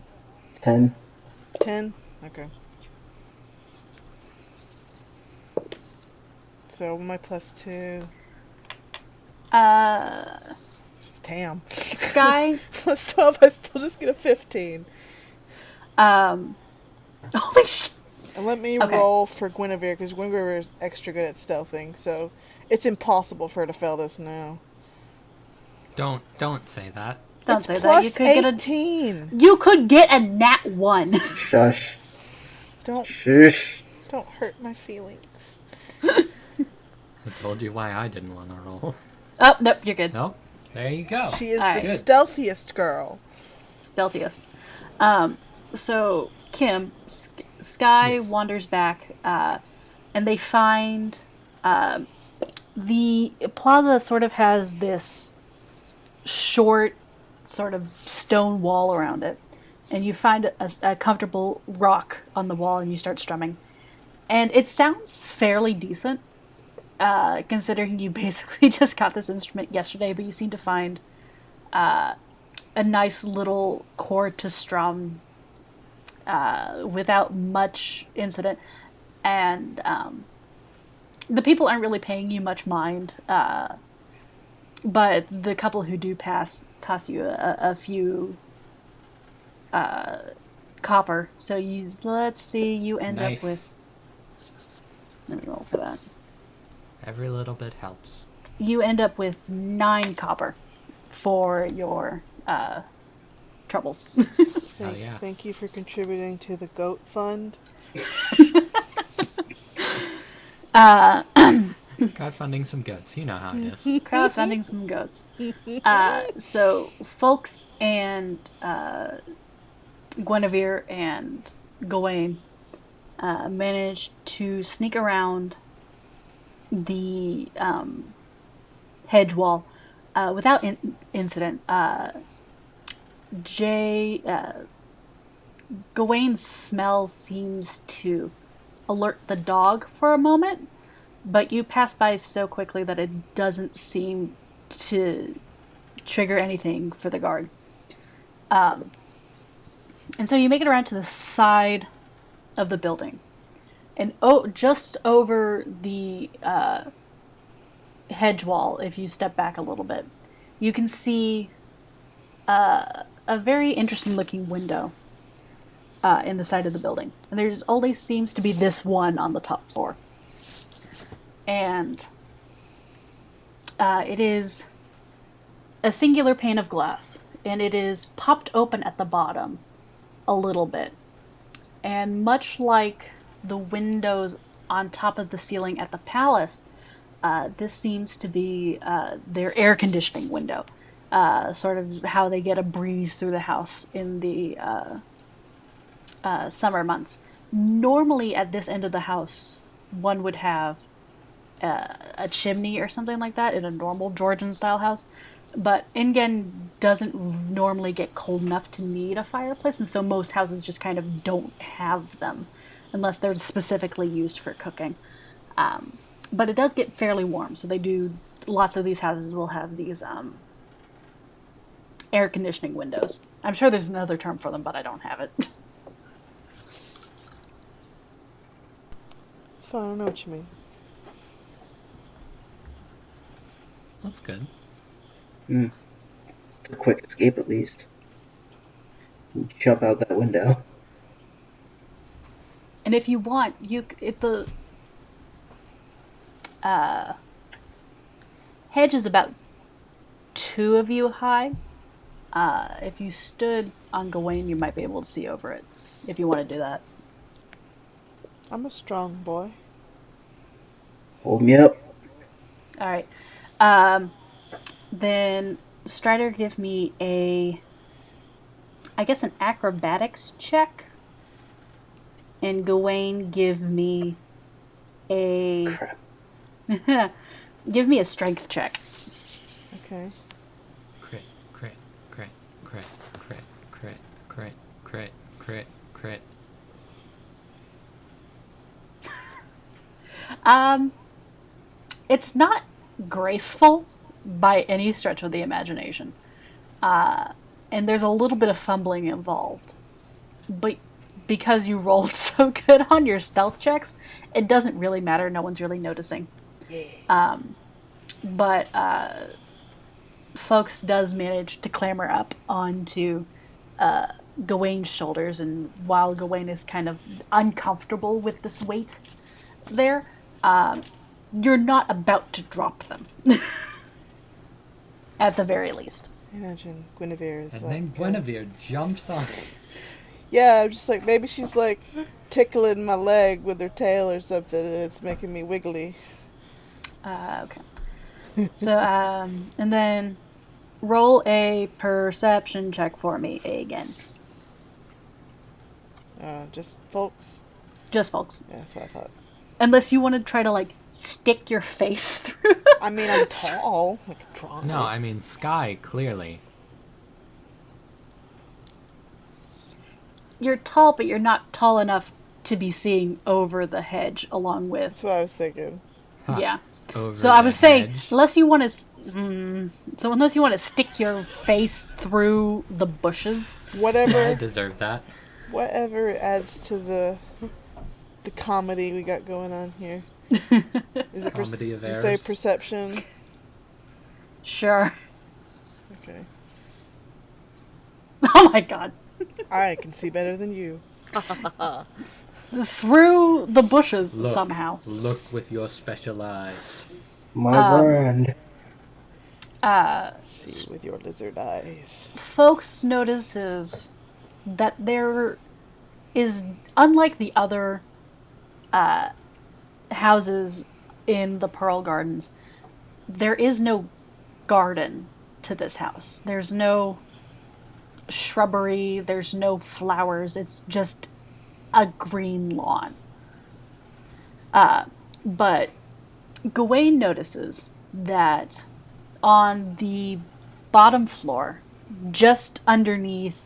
10. 10? Okay. So my plus 2. Damn. Sky, Plus 12, I still just get a 15. holy shit. And let me Okay. roll for Guinevere, because Guinevere is extra good at stealthing, so it's impossible for her to fail this now. Don't say that. Don't It's say that. plus You could get a 18. You could get a nat 1. Shush. Don't Shush. hurt my feelings. I told you why I didn't want to roll. Oh, nope, you're good. No? There you go. She is Alright. the Good. stealthiest girl. Stealthiest. So Kim, Sky Yes. wanders back, and they find the plaza sort of has this short sort of stone wall around it, and you find a comfortable rock on the wall, and you start strumming, and it sounds fairly decent, considering you basically just got this instrument yesterday, but you seem to find a nice little chord to strum without much incident, and the people aren't really paying you much mind. But the couple who do pass toss you a few copper. So let's see, you end up with. Nice. Let me roll for that. Every little bit helps. You end up with 9 copper for your troubles. Hell yeah. Thank you for contributing to the goat fund. Crowdfunding some goats. You know how it is. Crowdfunding some goats. So Folks and Guinevere and Gawain managed to sneak around the hedge wall without incident. Gawain's smell seems to alert the dog for a moment, but you pass by so quickly that it doesn't seem to trigger anything for the guard. And so you make it around to the side of the building. And just over the hedge wall, if you step back a little bit, you can see a very interesting looking window in the side of the building. And there only seems to be this one on the top floor. And it is a singular pane of glass, and it is popped open at the bottom a little bit. And much like the windows on top of the ceiling at the palace, this seems to be their air conditioning window. Sort of how they get a breeze through the house in the summer months. Normally at this end of the house, one would have a chimney or something like that in a normal Georgian style house. But Ingen doesn't normally get cold enough to need a fireplace, and so most houses just kind of don't have them unless they're specifically used for cooking. But it does get fairly warm, so lots of these houses will have these air conditioning windows. I'm sure there's another term for them, but I don't have it. It's fine, I know what you mean. That's good. It's a quick escape, at least. You jump out that window. And if you want, the hedge is about 2 of you high. If you stood on Gawain, you might be able to see over it, if you want to do that. I'm a strong boy. Hold me up. Alright. Then Strider, give me I guess an acrobatics check. And Gawain, give me Crap. give me a strength check. Okay. Crit, crit, crit, crit, crit, crit, crit, crit, crit, crit. It's not graceful by any stretch of the imagination. And there's a little bit of fumbling involved. But because you rolled so good on your stealth checks, it doesn't really matter. No one's really noticing. Yeah. But Folks does manage to clamber up onto Gawain's shoulders, and while Gawain is kind of uncomfortable with this weight there, you're not about to drop them. At the very least. Imagine Guinevere is And like... then Guinevere jumps on. Yeah, I'm just like, maybe she's like tickling my leg with her tail or something, and it's making me wiggly. Okay. So, and then roll a perception check for me again. Just folks. Just Folks. Yeah, that's what I thought. Unless you want to try to, like, stick your face through. I mean, I'm tall. I can try. No, I mean Sky, clearly. You're tall, but you're not tall enough to be seeing over the hedge along with. That's what I was thinking. Huh. Yeah. Over So I was saying, hedge. unless you want to stick your face through the bushes. I Whatever. deserve that. Whatever adds to the comedy we got going on here. Is it Comedy of you say errors. perception? Sure. Okay. Oh my god. I can see better than you. Through the bushes Look, somehow. look with your special eyes. My brand. See with your lizard eyes. Folks notices that there is, unlike the other houses in the Pearl Gardens, there is no garden to this house. There's no shrubbery, there's no flowers, it's just a green lawn. But Gawain notices that on the bottom floor, just underneath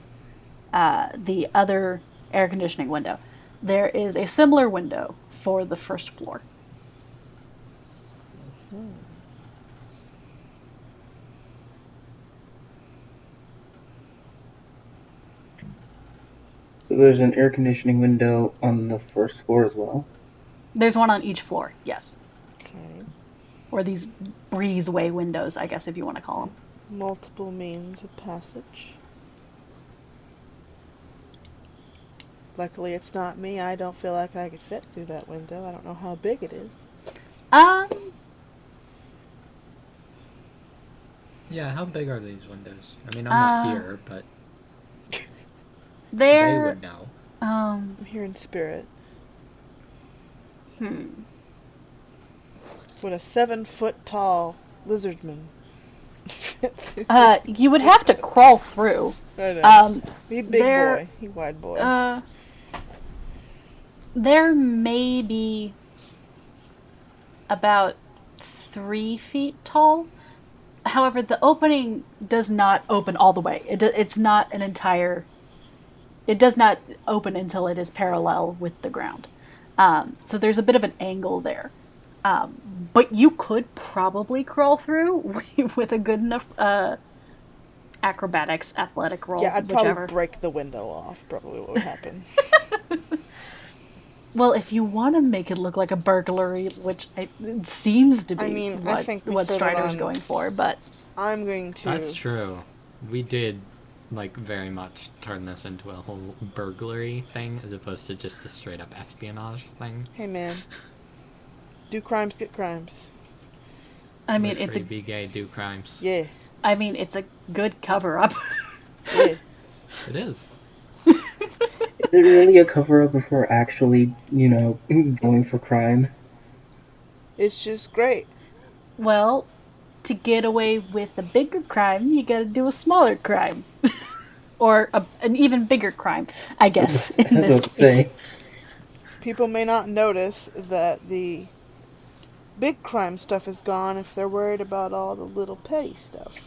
the other air conditioning window, there is a similar window for the first floor. So there's an air conditioning window on the first floor as well. There's one on each floor, yes. Okay. Or these breezeway windows, I guess, if you want to call them. Multiple means of passage. Luckily, it's not me. I don't feel like I could fit through that window. I don't know how big it is. Yeah, how big are these windows? I mean, I'm not here, but they They're, would know. I'm here in spirit. Would a 7-foot tall lizardman fit through? you would have to crawl through. I know. He big they're- boy. He wide boy. There may be about 3 feet tall. However, the opening does not open all the way. It's not an entire... It does not open until it is parallel with the ground. So there's a bit of an angle there. But you could probably crawl through with a good enough acrobatics, athletic roll, Yeah, I'd whichever. probably break the window off. Probably what would happen. Well, if you want to make it look like a burglary, which it seems to be I mean, what, I think we what settled Strider's on- going for, but I'm going to. That's true. We did, like, very much turn this into a whole burglary thing as opposed to just a straight up espionage thing. Hey, man. Do crimes, get crimes. I mean, Live free, be gay, do crimes. Yeah. it's a good cover up. Yeah. It is. Is it really a cover-up if we're actually, going for crime? It's just great. Well, to get away with a bigger crime, you gotta do a smaller crime. Or an even bigger crime, I guess, in I was this about to case. say. People may not notice that the big crime stuff is gone if they're worried about all the little petty stuff.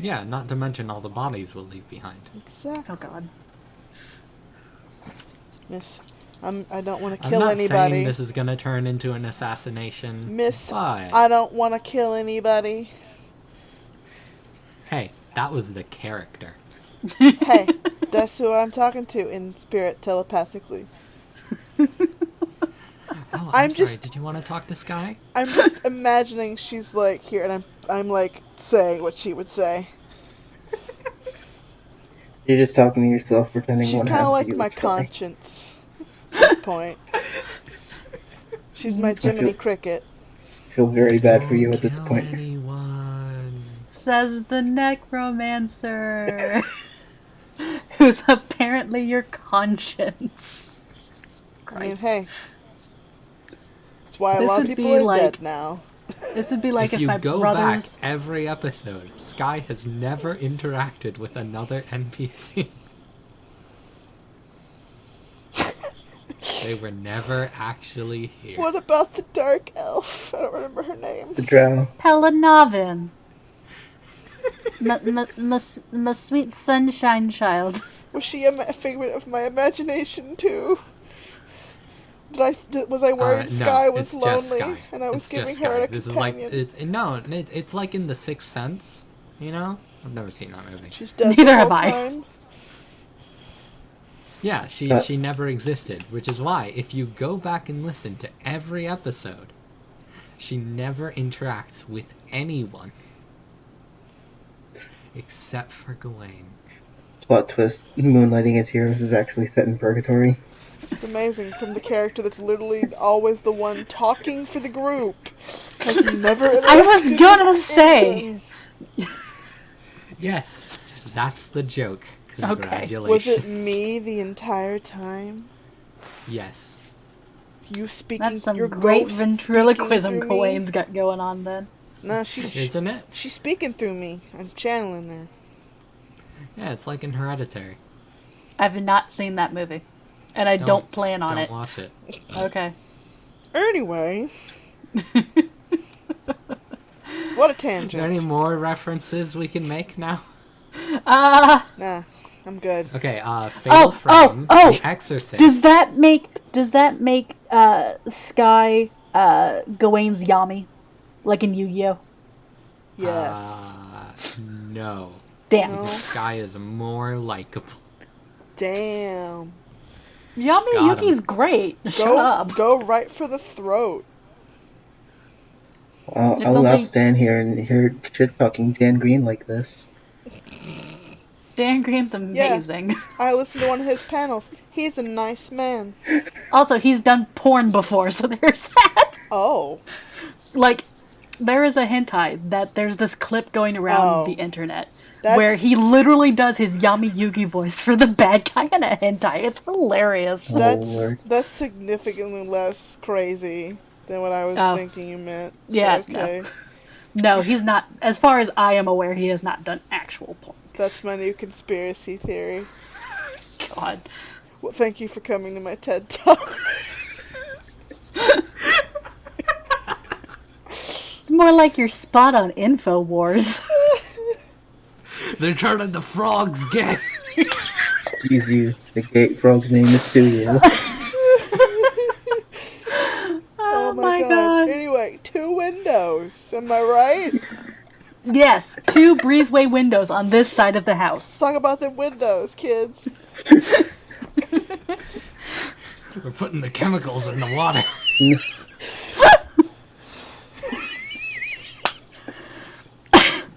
Yeah, not to mention all the bodies we'll leave behind. Exactly. Oh god. Miss, I don't want to I'm kill not anybody. saying this is gonna turn into an assassination, Miss, but I don't want to kill anybody. hey, that was the character. Hey, that's who I'm talking to in spirit telepathically. Oh, I'm I'm sorry. just- Did you want to talk to Sky? I'm just imagining she's like here, and I'm like saying what she would say. You're just talking to yourself, pretending She's one kind of half like of you my is Sky. conscience at this point. She's my Jiminy Cricket. I feel very bad for you Don't at this kill point. anyone. Says the necromancer. Who's apparently your conscience. I mean, Christ. hey. That's why a This lot of would people be are like- dead now. This would be like if you my go brothers... back every episode, Sky has never interacted with another NPC. They were never actually here. What about the dark elf? I don't remember her name. The drow. Pelanavin. My sweet sunshine child. Was she a figment of my imagination too? Was I worried No, Sky was it's just lonely Sky. and I was It's giving just her Sky. a This is like companion? it's like in The Sixth Sense, you know? I've never seen that movie. She's dead Neither the have whole I. time. Yeah, she never existed, which is why if you go back and listen to every episode, she never interacts with anyone except for Gawain. Plot twist: Moonlighting as Heroes is actually set in purgatory. It's amazing. From the character that's literally always the one talking for the group, has never interacted I was gonna with say. anyone. Yes, that's the joke. Okay. Congratulations. Was it me the entire time? Yes. You speaking, That's some your great ghost ventriloquism speaking through Gawain's got going on then. me? No, she's Isn't it? speaking through me. I'm channeling her. Yeah, it's like in Hereditary. I've not seen that movie. And I don't plan on don't it. watch it. Okay. Anyway, what a Are tangent. there any more references we can make now? Nah, I'm good. Okay, Fatal Frame, The Exorcist. Does that make Sky Gawain's Yami? Like in Yu-Gi-Oh? Yes. No. Damn. No. Sky is more likable. Damn. Yami Got Yuki's him. great. Shut up. Go right for the throat. I'll It's not only- stand here and hear shit talking Dan Green like this. Dan Green's amazing. I listened to one of his panels. He's a nice man. Also, he's done porn before, so there's that. Oh. Like, there is a hentai that there's this clip going around the internet where he literally does his Yami Yugi voice for the bad guy in a hentai. It's hilarious. Lord. That's significantly less crazy than what I was thinking you meant. Yeah, Okay. No, he's not. As far as I am aware, he has not done actual porn. That's my new conspiracy theory. God. Well, thank you for coming to my TED Talk. It's more like your spot on InfoWars. They're turning the frogs gay. Excuse you, the gate frog's name is Suyu. Oh my god. Anyway, 2 windows. Am I right? Yes, 2 breezeway windows on this side of the house. Let's talk about the windows, kids. We're putting the chemicals in the water.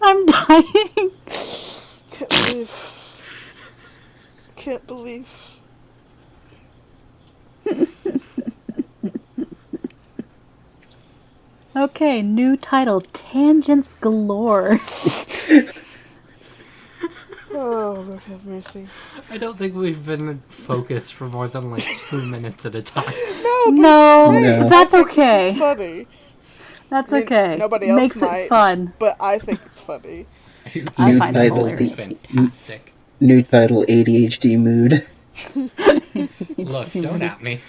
I'm dying. Can't believe. Okay, new title, Tangents Galore. Oh, Lord have mercy. I don't think we've been focused for more than like 2 minutes at a time. No, that's okay. It's funny. That's I mean, okay. nobody else Makes might, it fun. But I think it's funny. I New find it title, hilarious. Fantastic. New title, ADHD mood. Look, don't at me.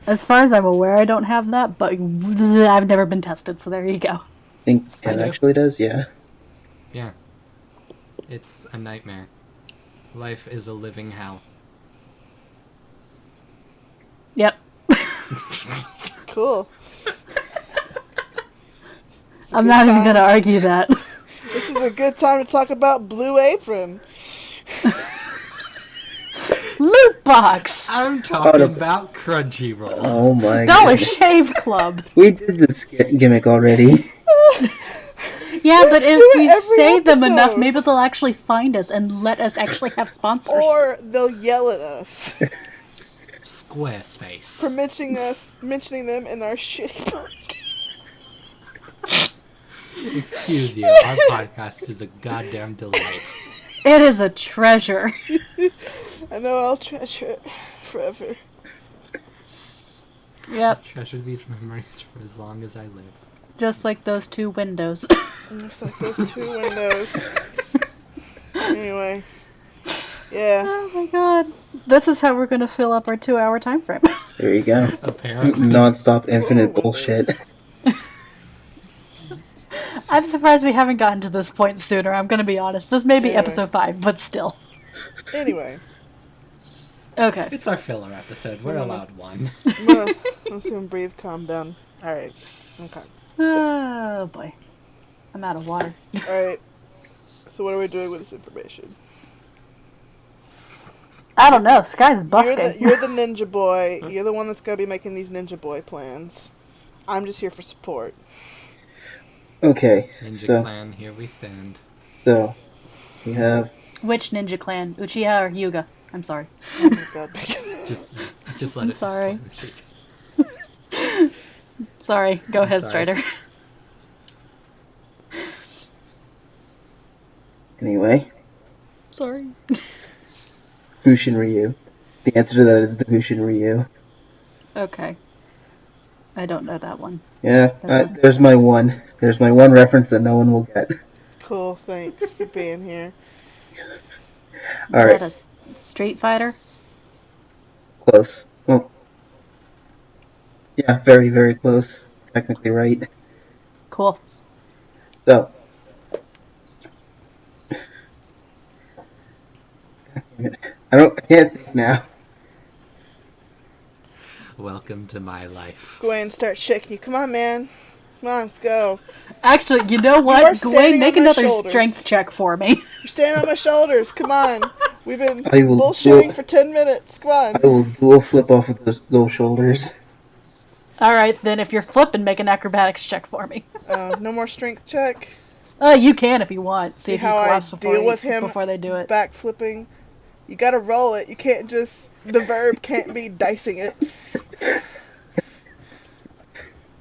As far as I'm aware, I don't have that, but I've never been tested, so there you go. I think I it do. actually does, yeah. Yeah. It's a nightmare. Life is a living hell. Yep. Cool. I'm not even gonna argue that. This is a good time to talk about Blue Apron. Loot box! I'm talking about Crunchyroll. Oh my Dollar god. Shave Club! We did this gimmick already. Yeah, but if do it we every say them enough, episode. maybe they'll actually find us and let us actually have sponsors. Or they'll yell at us Squarespace. for mentioning them in our shitty podcast. Excuse you, our podcast is a goddamn delight. It is a treasure. I know I'll treasure it forever. Yep, Treasure these memories for as long as I live. just like those 2 windows. Just like those 2 windows. Anyway. Yeah. Oh my god. This is how we're gonna fill up our 2-hour time frame. There you go. Apparently. Non-stop infinite bullshit. I'm surprised we haven't gotten to this point sooner, I'm gonna be honest. This may be Anyway. episode 5, but still. Anyway. Okay. It's our filler episode. We're allowed one. Let's even breathe, calm down. Alright. Okay. Oh boy. I'm out of water. Alright. So what are we doing with this information? I don't know. Sky's busking. You're the ninja boy. You're the one that's gonna be making these ninja boy plans. I'm just here for support. Okay, Ninja Clan, here we stand. so we have Which ninja clan? Uchiha or Hyuga? I'm sorry. Oh my god. Just let I'm it. sorry. Just let it shake. Sorry. Go I'm ahead, sorry. Strider. anyway Sorry. Hushin Ryu. The answer to that is the Hushin Ryu. Okay. I don't know that one. Yeah, That's there's my one. There's my one reference that no one will get. Cool. Thanks for being here. All right, That a Street Fighter? close. Well, yeah, very, very close. Technically right. Cool. So, God damn it. I can't think now. Welcome to my life. Go ahead and start shaking you. Come on, man. Come on, let's go. Actually, you know are what? Gawain, standing make on my another shoulders. strength check for me. You're standing on my shoulders. Come on. We've been I will bullshitting for 10 minutes. Come on. I will dual flip off of those shoulders. Alright, then if you're flipping, make an acrobatics check for me. No more strength check. You can if you want. See if you how I collapse deal with him before they do it. back flipping. You gotta roll it. You can't just. The verb can't be dicing it.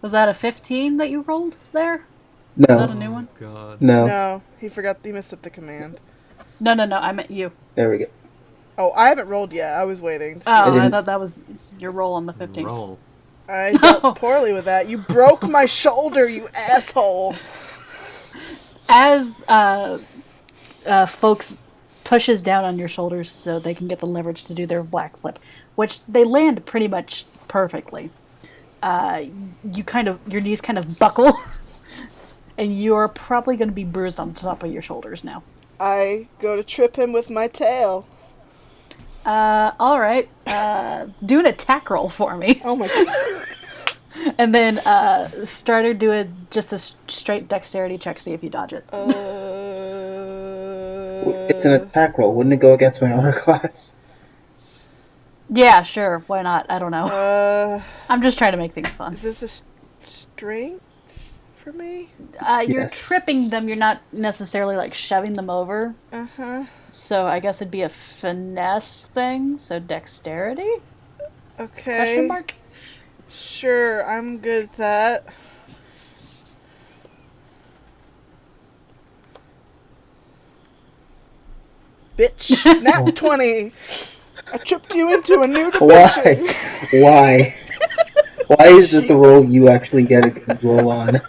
Was that a 15 that you rolled there? Is that a No, new one? God. no. No, he forgot. He messed up the command. No, I meant you. There we go. Oh, I haven't rolled yet. I was waiting. Oh, I didn't- thought that was your roll on the 15. Roll. I dealt poorly with that. You broke my shoulder, you asshole. As folks pushes down on your shoulders so they can get the leverage to do their black flip, which they land pretty much perfectly. Your knees kind of buckle, and you're probably going to be bruised on the top of your shoulders now. I go to trip him with my tail. All right. Do an attack roll for me, Oh my god. and then Strider do just a straight dexterity check. See if you dodge it. It's an attack roll. Wouldn't it go against my armor class? Yeah, sure. Why not? I don't know. I'm just trying to make things fun. Is this a strength for me? You're Yes. tripping them. You're not necessarily like shoving them over. Uh-huh. So I guess it'd be a finesse thing. So dexterity? Okay. Question mark? Sure, I'm good at that. Bitch. Nat 20. I tripped you into a new dimension. Why? Why is it the roll you actually get a good roll on?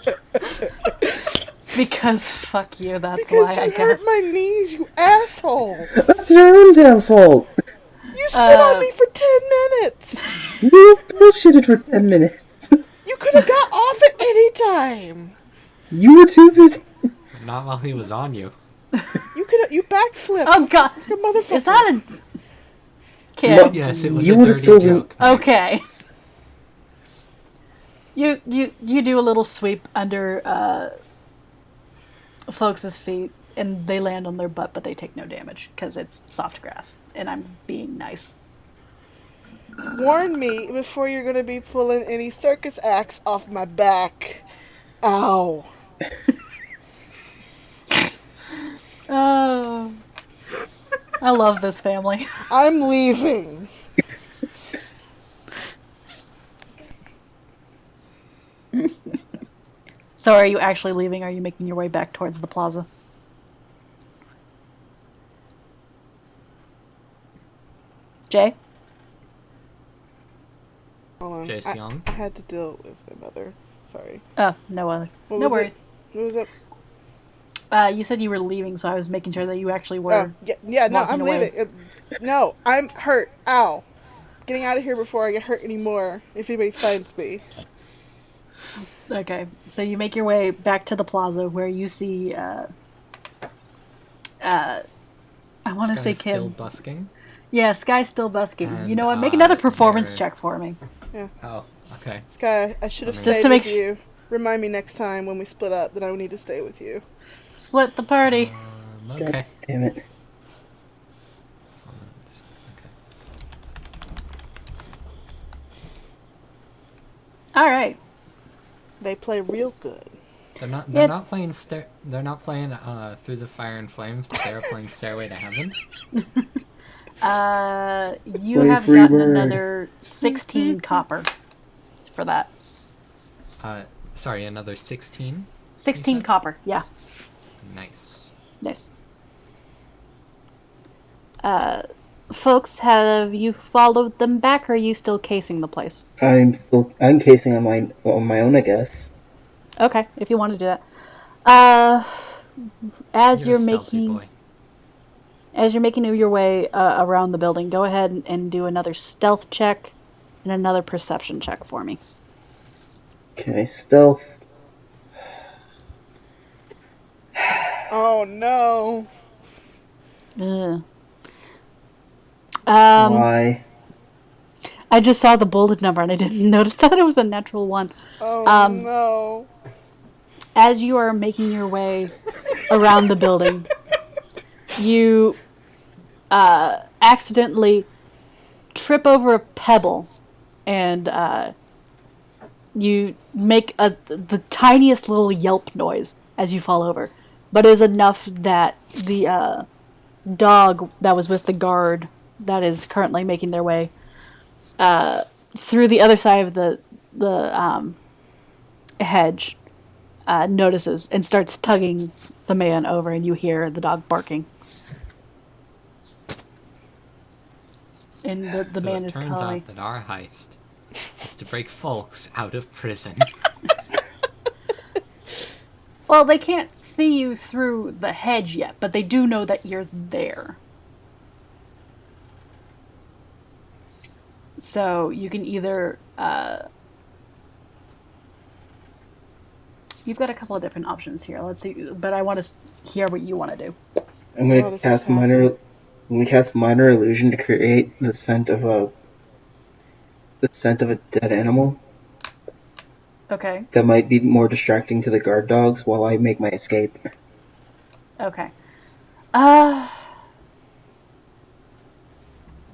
Because fuck you, that's Because why, I you hurt guess. my knees, you asshole. That's your own damn fault. You stood on me for 10 minutes. You bullshitted for 10 minutes. You could have got off at any time. You were too busy. Not while he was on you. You backflipped. Oh god. You motherfucker. Is that a... Kid. No. Yes, it was You a would've dirty still joke. Okay. You do a little sweep under folks' feet, and they land on their butt, but they take no damage, because it's soft grass, and I'm being nice. Warn me before you're gonna be pulling any circus acts off my back. Ow. Oh. I love this family. I'm leaving. So are you actually leaving? Are you making your way back towards the plaza? Jay? Hold on. Jace Young? I had to deal with my mother. Sorry. Oh, no other. What No was worries. What was it? You said you were leaving, so I was making sure that you actually were. Oh, yeah, no, walking I'm away. leaving. No, I'm hurt. Ow. Getting out of here before I get hurt anymore, if anybody finds me. Okay, so you make your way back to the plaza where you see, I want to say Guy's still Kim. busking. Yeah, Sky's still busking. And, You know what? Make another performance there- check for me. Oh, okay. Sky, I should have Just stayed to make with you. Remind me next time when we split up that I need to stay with you. Split the party. Okay. Damn it. Performance. Okay. All right. They play real good. They're not. They're It, not playing. They're not playing Through the Fire and Flames, but they are playing Stairway to Heaven. you Play have free gotten bird. another 16 copper for that. Sorry, another 16. 16 copper, yeah. Nice. Nice. Folks, have you followed them back, or are you still casing the place? I'm casing on my own, I guess. Okay, if you want to do that. Uh, as You're a you're stealthy making boy. your way around the building, go ahead and do another stealth check and another perception check for me. Okay, stealth. Oh no. Ugh. Why? I just saw the bullet number and I didn't notice that it was a natural one. Oh Um, no. as you are making your way around the building, you accidentally trip over a pebble and you make the tiniest little yelp noise as you fall over, but is enough that the dog that was with the guard that is currently making their way through the other side of the hedge notices and starts tugging the man over, and you hear the dog barking. And the So man it is turns calling. out that our heist is to break folks out of prison. Well, they can't see you through the hedge yet, but they do know that you're there. So you can either you've got a couple of different options here. Let's see, but I want to hear what you want to do. I'm Oh, gonna this is cast happening. minor illusion to create the scent of a dead animal Okay. that might be more distracting to the guard dogs while I make my escape. Okay.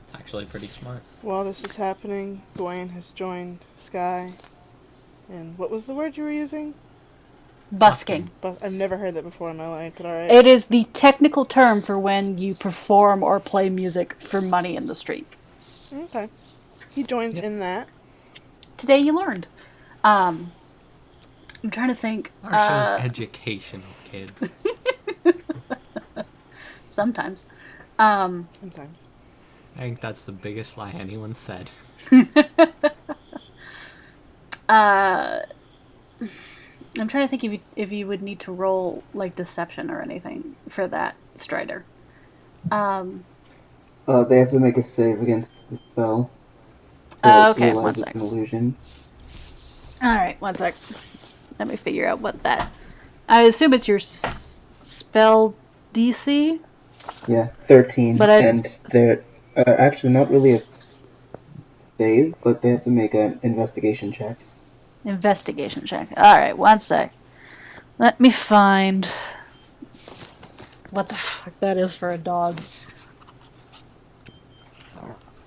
It's actually pretty smart. While this is happening, Dwayne has joined Sky. And what was the word you were using? Busking. But I've never heard that before in my life, but alright. It is the technical term for when you perform or play music for money in the street. Okay. He joins in that. Today you learned. I'm trying to think. Our show's educational, kids. Sometimes. Sometimes. I think that's the biggest lie anyone said. I'm trying to think if you would need to roll like deception or anything for that Strider. They have to make a save against the spell to Okay, one realize it's sec. an illusion. All right, one sec. Let me figure out what that. I assume it's your spell DC. Yeah, 13. But and they're actually not really a save, but they have to make an investigation check. Investigation check. All right, one sec. Let me find what the fuck that is for a dog.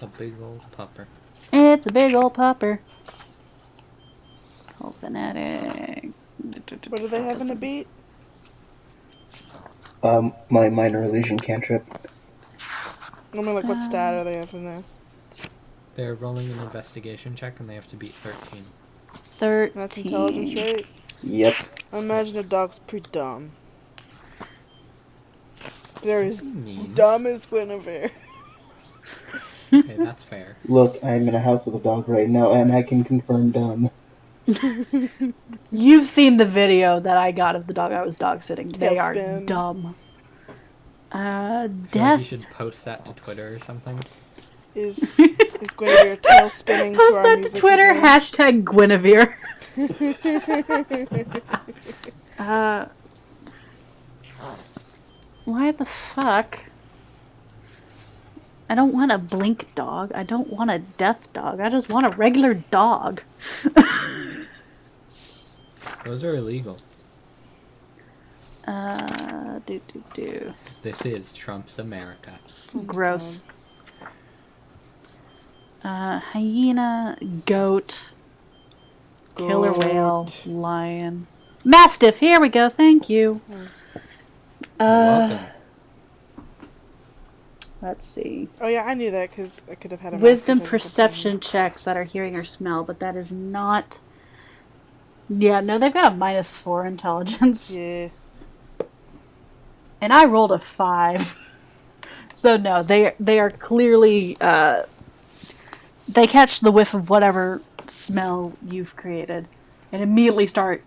A big old pupper. It's a big old pupper. Fanatic. What are they having to beat? My minor illusion cantrip. I mean, like, what stat are they having there? They're rolling an investigation check and they have to beat 13. 13. That's intelligence, right? Yep. I imagine a dog's pretty dumb. They're as Mean. dumb as Guinevere. Okay, that's fair. Look, I'm in a house with a dog right now, and I can confirm dumb. You've seen the video that I got of the dog I was dog sitting. They are Tailspin. dumb. I feel like Death. you should post that to Twitter or something. Is Guinevere tail spinning to Post our that music to Twitter. again? Hashtag Guinevere. Why the fuck? I don't want a blink dog. I don't want a death dog. I just want a regular dog. Those are illegal. Do. This is Trump's America. Gross. Hyena, goat. Killer whale, Goat. lion, mastiff. Here we go. Thank you. You're welcome. Let's see. Oh yeah, I knew that because I could have had a Wisdom mastiff as a perception companion. checks that are hearing or smell, but that is not. Yeah, no, they've got a -4 intelligence, Yeah. and I rolled a 5. So no, they are clearly they catch the whiff of whatever smell you've created, and immediately start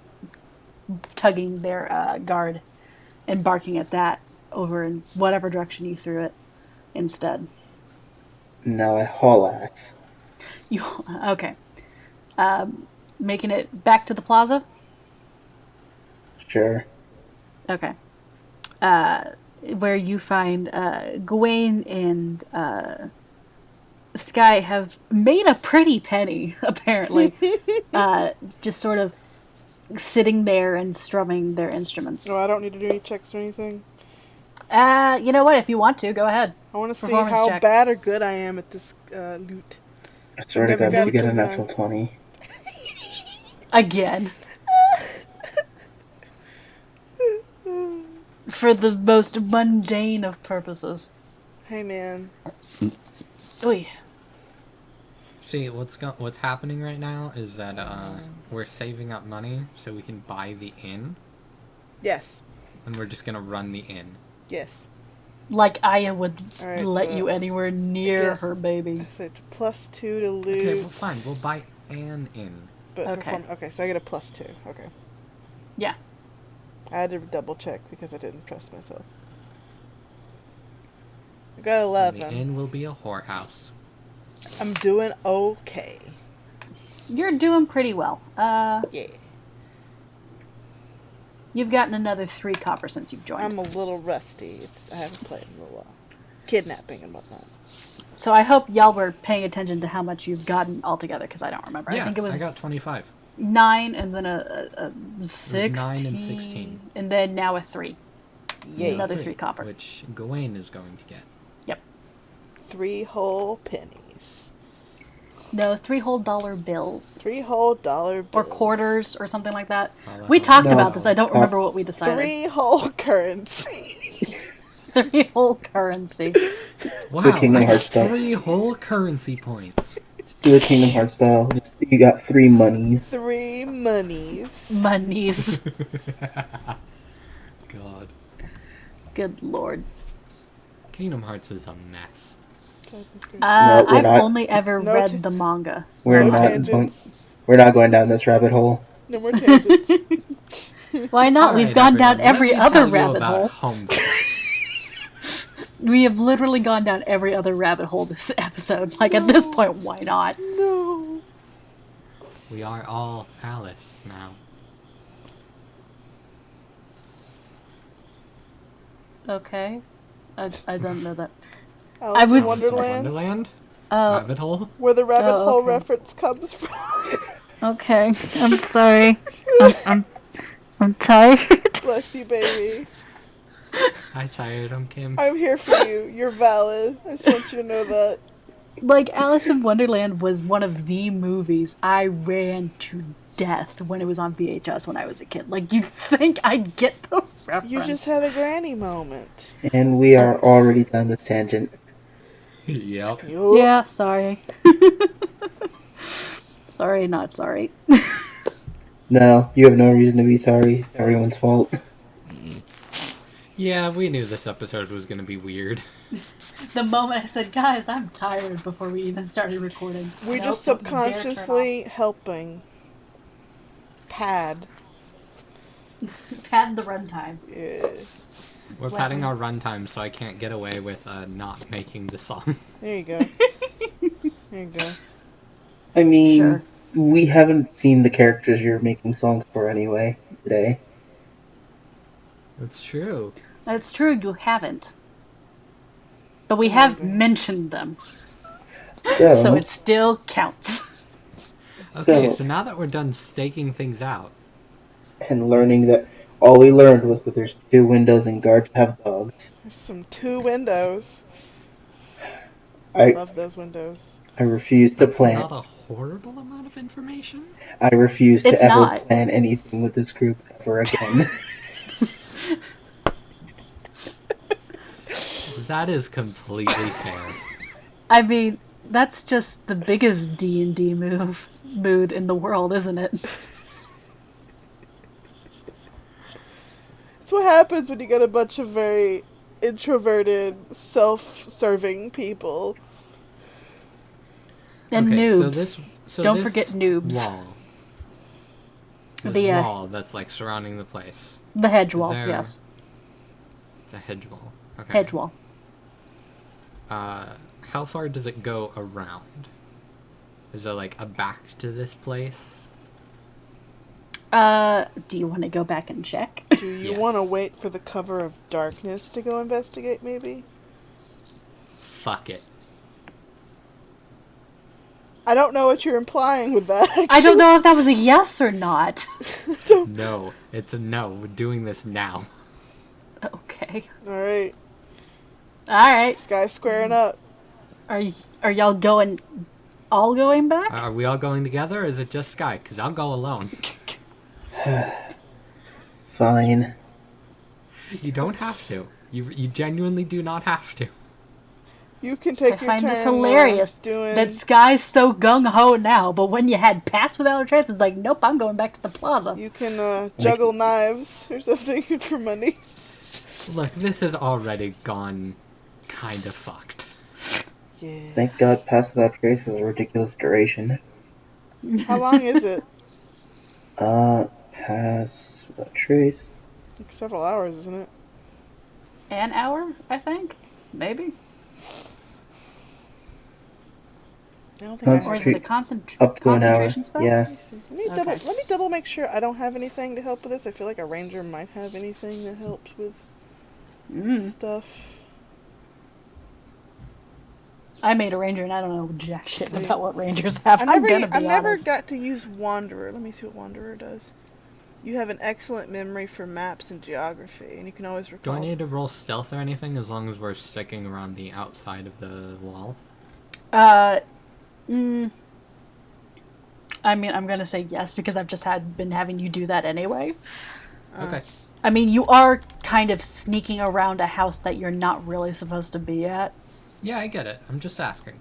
tugging their guard and barking at that over in whatever direction you threw it instead. Now I haul ass. You okay? Making it back to the plaza. Sure. Okay. Where you find Gawain and Sky have made a pretty penny, apparently. Just sort of sitting there and strumming their instruments. No, I don't need to do any checks or anything. You know what? If you want to, go ahead. I want to see Performance how check. bad or good I am at this loot. I swear to Never God, if got you get to a natural none. 20. Again. For the most mundane of purposes. Hey man. Oy. See, what's happening right now is that we're saving up money so we can buy the inn, Yes. and we're just gonna run the inn. Yes. Like Aya would Alright, let so you anywhere near yeah. her baby. So it's +2 to loot. Okay, well fine, we'll buy an inn. But Okay. okay, so I get a +2. Okay. Yeah. I had to double check because I didn't trust myself. I got And the 11. inn will be a whorehouse. I'm doing okay. You're doing pretty well. Yeah. You've gotten another 3 copper since you've joined. I'm a little rusty. I haven't played in a little while. Kidnapping and whatnot. So I hope y'all were paying attention to how much you've gotten altogether, because I don't remember. Yeah, I think it was I got 25. 9 and then a 16. 9 and 16. And then now a 3. Yay. Another 3 copper. Which Gawain is going to get. Yep. 3 whole pennies. No, 3 whole dollar bills. 3 whole dollar bills. Or quarters or something like that. I'll let We her talked No. about this. I don't remember what we decided. 3 whole currency. 3 whole currency. Wow, The Kingdom I got Hearts stuff. 3 whole currency points. Do the Kingdom Hearts style. You got 3 monies. 3 monies. Monies. God. Good lord. Kingdom Hearts is a mess. No, we're I've not. only ever No read ta- the manga. We're No not tangents. we're not going down this rabbit hole. No more tangents. Why not? We've Alright, gone down everyone, every let me other tell you rabbit about hole. Homestead. We have literally gone down every other rabbit hole this episode. Like, at this point, why not? No. We are all Alice now. Okay. I don't know that. Alice I was- in Alice in Wonderland, Wonderland? Oh, Rabbit hole? where the rabbit Oh, hole okay. reference comes from. okay. I'm sorry. I'm tired. Bless you, baby. Hi, tired. I'm Kim. I'm here for you. You're valid. I just want you to know that. Like, Alice in Wonderland was one of the movies I ran to death when it was on VHS when I was a kid. Like, you'd think I'd get the reference. You just had a granny moment. And we are already down this tangent. Yep. Yup. Yeah, sorry. Sorry, not sorry. No, you have no reason to be sorry. It's everyone's fault. Yeah, we knew this episode was gonna be weird. The moment I said, guys, I'm tired before we even started recording. We're Nope, just don't you dare turn subconsciously helping pad. off. Pad the runtime. Yeah. We're padding our runtime so I can't get away with not making the song. There you go. There you go. I mean, Sure. we haven't seen the characters you're making songs for anyway today. It's true. That's true, you haven't. But we have Amazing. mentioned them. So, So it still counts. Okay, So- so now that we're done staking things out, and learning that all we learned was that there's 2 windows and guards have dogs. There's some 2 windows. I Love those windows. refuse to that's plant. not a horrible amount of information. I refuse to It's ever not. plan anything with this group ever again. That is completely fair. I mean, that's just the biggest D&D mood in the world, isn't it? It's what happens when you get a bunch of very introverted, self-serving people. And Okay, noobs. Don't this forget noobs. wall. This The wall that's like surrounding the place. the hedge Is wall, there- yes. It's a hedge wall. Okay. Hedge wall. How far does it go around? Is there like a back to this place? Do you want to go back and check? Do you Yes. want to wait for the cover of darkness to go investigate, maybe? Fuck it. I don't know what you're implying with that. I don't know if that was a yes or not. No, it's a no. We're doing this now. Okay. Alright, Alright. sky's squaring up. Are y'all all going back? Are we all going together, or is it just Sky? Because I'll go alone. Fine. You don't have to. You genuinely do not have to. You can I take your find turn. this hilarious. Doing... That Sky's so gung-ho now, but when you had passed without a trace, it's like, nope, I'm going back to the plaza. You can juggle knives or something for money. Look, this has already gone kind of fucked. Yeah. Thank God Pass Without Trace is a ridiculous duration. How long is it? Pass Without Trace. Like several hours, isn't it? An hour, I think? Maybe? I don't think I Or have. is it a Up to an hour. concentration spell? Yeah. Let me double make sure I don't have anything to help with this. I feel like a ranger might have anything that helps with stuff. I made a ranger and I don't know jack shit about what rangers have. I I'm gonna be never honest. got to use Wanderer. Let me see what Wanderer does. You have an excellent memory for maps and geography, and you can always Do recall. I need to roll stealth or anything as long as we're sticking around the outside of the wall? I mean, I'm gonna say yes because I've just been having you do that anyway. Okay. I mean, you are kind of sneaking around a house that you're not really supposed to be at. Yeah, I get it. I'm just asking.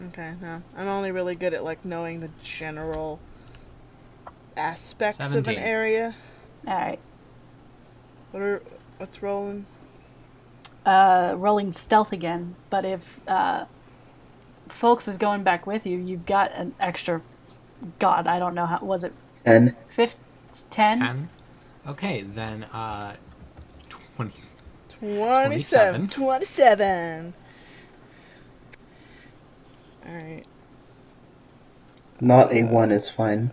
Okay, no. I'm only really good at, like, knowing the general aspects of an 17. area. Alright. What's rolling? Rolling stealth again, but if Folks is going back with you, you've got an extra. God, I don't know how. Was it 10. 10? 10? Okay, then, 20. 27. 27. Alright. Not a 1 is fine.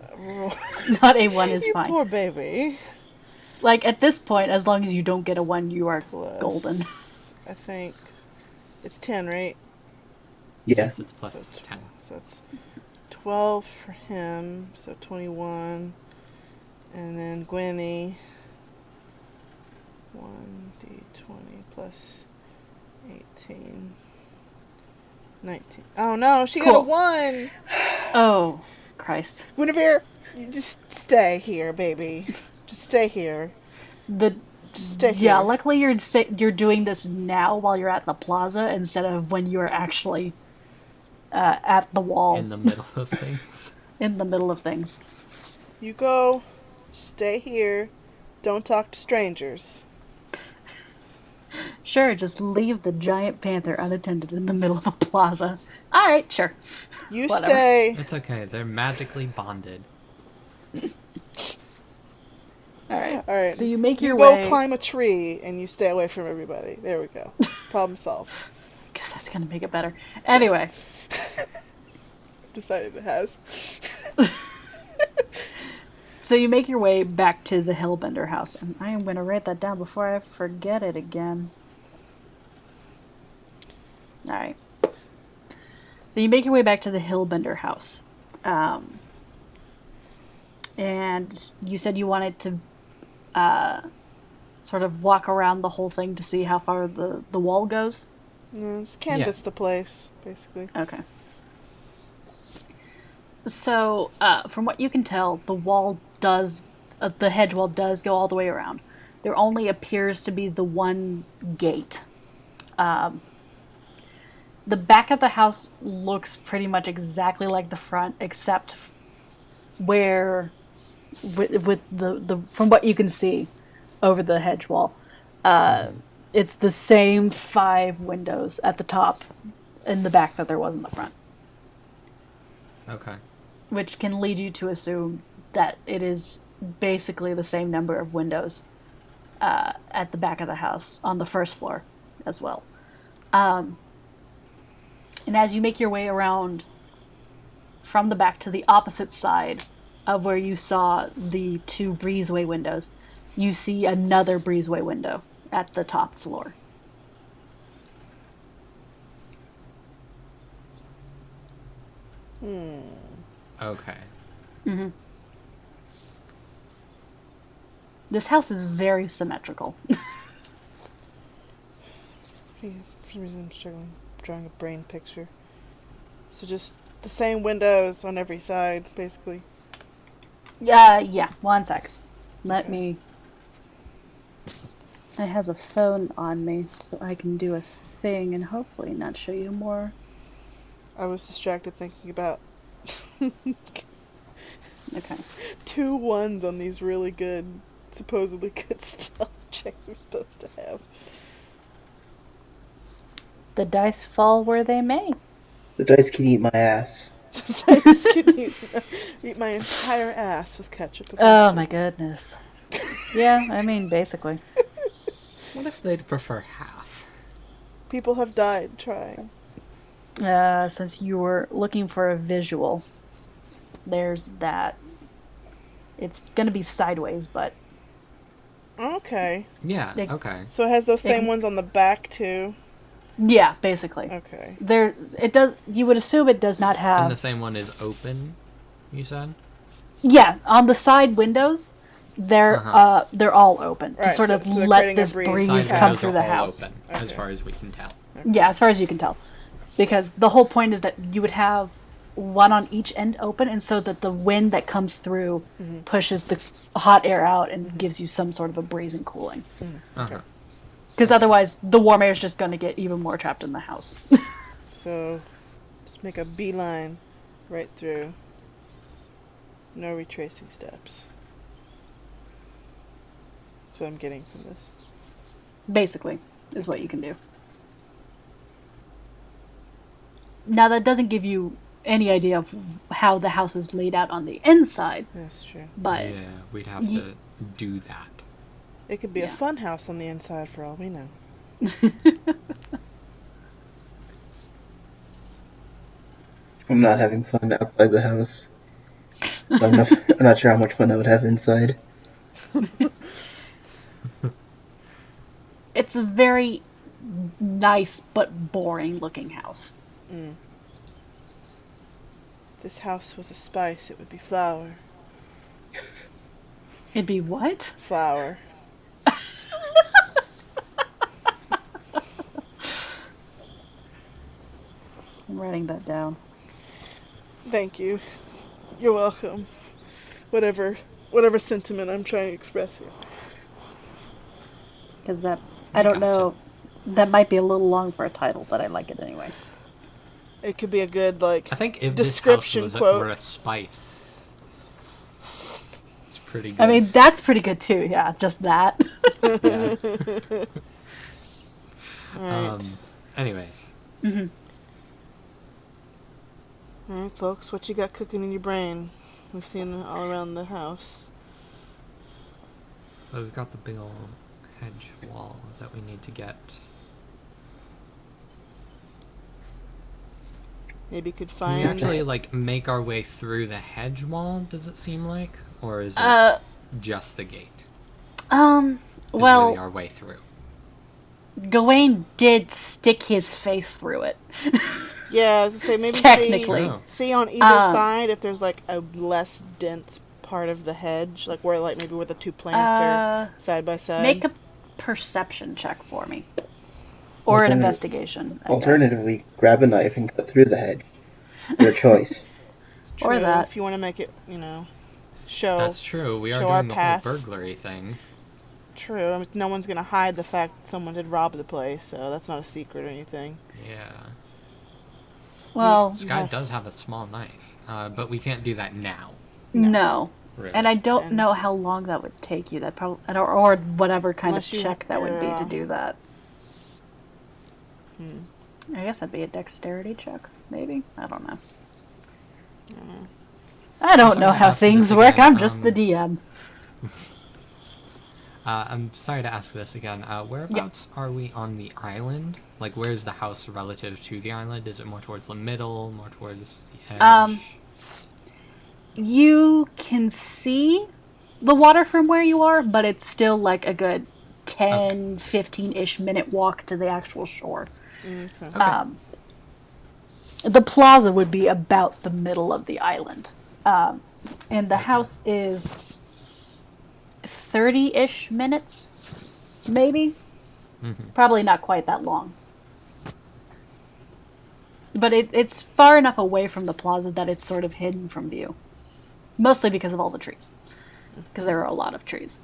Not a 1 is You fine. poor baby. Like, at this point, as long as you don't get a 1, you are Plus, golden. I think it's 10, right? Yeah. Yes, it's plus That's 10. So that's 12 for him, so 21. And then Gwenny, 1d20 plus 18. 19. Oh no, she got a Cool. 1! Oh, Christ. Guinevere, you just stay here, baby. Just stay here. Just stay here. Yeah, luckily you're doing this now while you're at the plaza instead of when you're actually at the wall In the middle of things. in the middle of things. You go, stay here, don't talk to strangers. Sure, just leave the giant panther unattended in the middle of a plaza. Alright, sure. You Whatever. stay. It's okay, they're magically bonded. Alright. Alright. So you make your go way. climb a tree and you stay away from everybody. There we go. Problem solved. Because that's going to make it better. Anyway. Decided it has. So you make your way back to the Hellbender house. And I am going to write that down before I forget it again. Alright. So you make your way back to the Hellbender house. And you said you wanted to sort of walk around the whole thing to see how far the wall goes? No, just canvas the place, basically. Okay. So, from what you can tell, the hedge wall does go all the way around. There only appears to be the one gate. Um, the back of the house looks pretty much exactly like the front, except where, with the from what you can see over the hedge wall, uh, Mm-hmm. it's the same 5 windows at the top in the back that there was in the front, Okay. which can lead you to assume that it is basically the same number of windows at the back of the house on the first floor as well. Um, and as you make your way around from the back to the opposite side of where you saw the 2 breezeway windows, you see another breezeway window at the top floor. Okay. Mm-hmm. This house is very symmetrical. For some reason, I'm struggling drawing a brain picture. So just the same windows on every side, basically. Yeah, 1 sec. Let Okay. me. It has a phone on me, so I can do a thing and hopefully not show you more. I was distracted thinking about Okay. 2 1s on these really good, supposedly good stealth checks we're supposed to have. The dice fall where they may. The dice can eat my ass. Dice can eat my entire ass with ketchup and Oh mustard. my goodness. Yeah, I mean, basically. What if they'd prefer half? People have died trying. Since you were looking for a visual, there's that. It's gonna be sideways, but Okay. Yeah, It- okay. So it has those It same can- ones on the back too. yeah, basically. Okay. There, it does. You would assume it does not And have. the same one is open, you said? Yeah, on the side windows, they're all open to Right, sort so- of so they're let creating a this breeze. breeze Side come windows through are the all house. open, as Okay. far as we can tell. Yeah, as far as you can tell, because the whole point is that you would have one on each end open, and so that the wind that comes through pushes the hot air out and gives you some sort of a breeze and cooling. Uh-huh. Because otherwise, the warm air is just going to get even more trapped in the house. So just make a beeline right through. No retracing steps. That's what I'm getting from this. Basically, is what you can do. Now, that doesn't give you any idea of how the house is laid out on the inside, That's true. but Yeah, we'd have to do that. It could be a Yeah. fun house on the inside for all we know. I'm not having fun outside the house. I'm not sure how much fun I would have inside. it's a very nice but boring looking house. If this house was a spice, it would be flour. It'd be what? Flour. I'm writing that down. Thank you. You're welcome. Whatever sentiment I'm trying to express here. Because I don't Gotcha. know, that might be a little long for a title, but I like it anyway. It could be a good, like, I think if description this house quote. were a spice, it's pretty good. I mean, that's pretty good too, yeah, just that. Yeah. Alright. Anyways, Alright, folks, what you got cooking in your brain? We've seen it all around the house. we've got the big old hedge wall that we need to get. Maybe you could Can find... we actually, like, make our way through the hedge wall, does it seem like? Or is it just the gate? Is really Well, our way through. Gawain did stick his face through it. Yeah, I was gonna say, maybe Technically. Oh. see on either side if there's, like, a less dense part of the hedge. Like, where, like, maybe where the two plants are side by side. Make a perception check for me. Or an Alternative- investigation, I guess. Alternatively, grab a knife and cut through the hedge. Your choice. True, or that. if you want to make it, show. That's true. We are show our doing the whole path. burglary thing. True. I mean, no one's gonna hide the fact that someone did rob the place, so that's not a secret or anything. Yeah. Well, Sky have- does have a small knife, but we can't do that now. no. Really. And I don't And- know how long that would take you. That probably, or whatever kind Unless of you- check that would be yeah. to do that. Hmm. I guess that'd be a dexterity check, maybe. I don't know. Mm. I don't Sorry know to how ask things this work. again, I'm just the DM. I'm sorry to ask this again. Whereabouts are we on the island? Like, where's the house relative to the island? Is it more towards the middle, more towards the edge? You can see the water from where you are, but it's still like a good 10, 15-ish minute walk to the actual shore. Okay. Okay. The plaza would be about the middle of the island. And the house is 30-ish minutes, maybe? Mhm. Probably not quite that long. But it's far enough away from the plaza that it's sort of hidden from view. Mostly because of all the trees. Because there are a lot of trees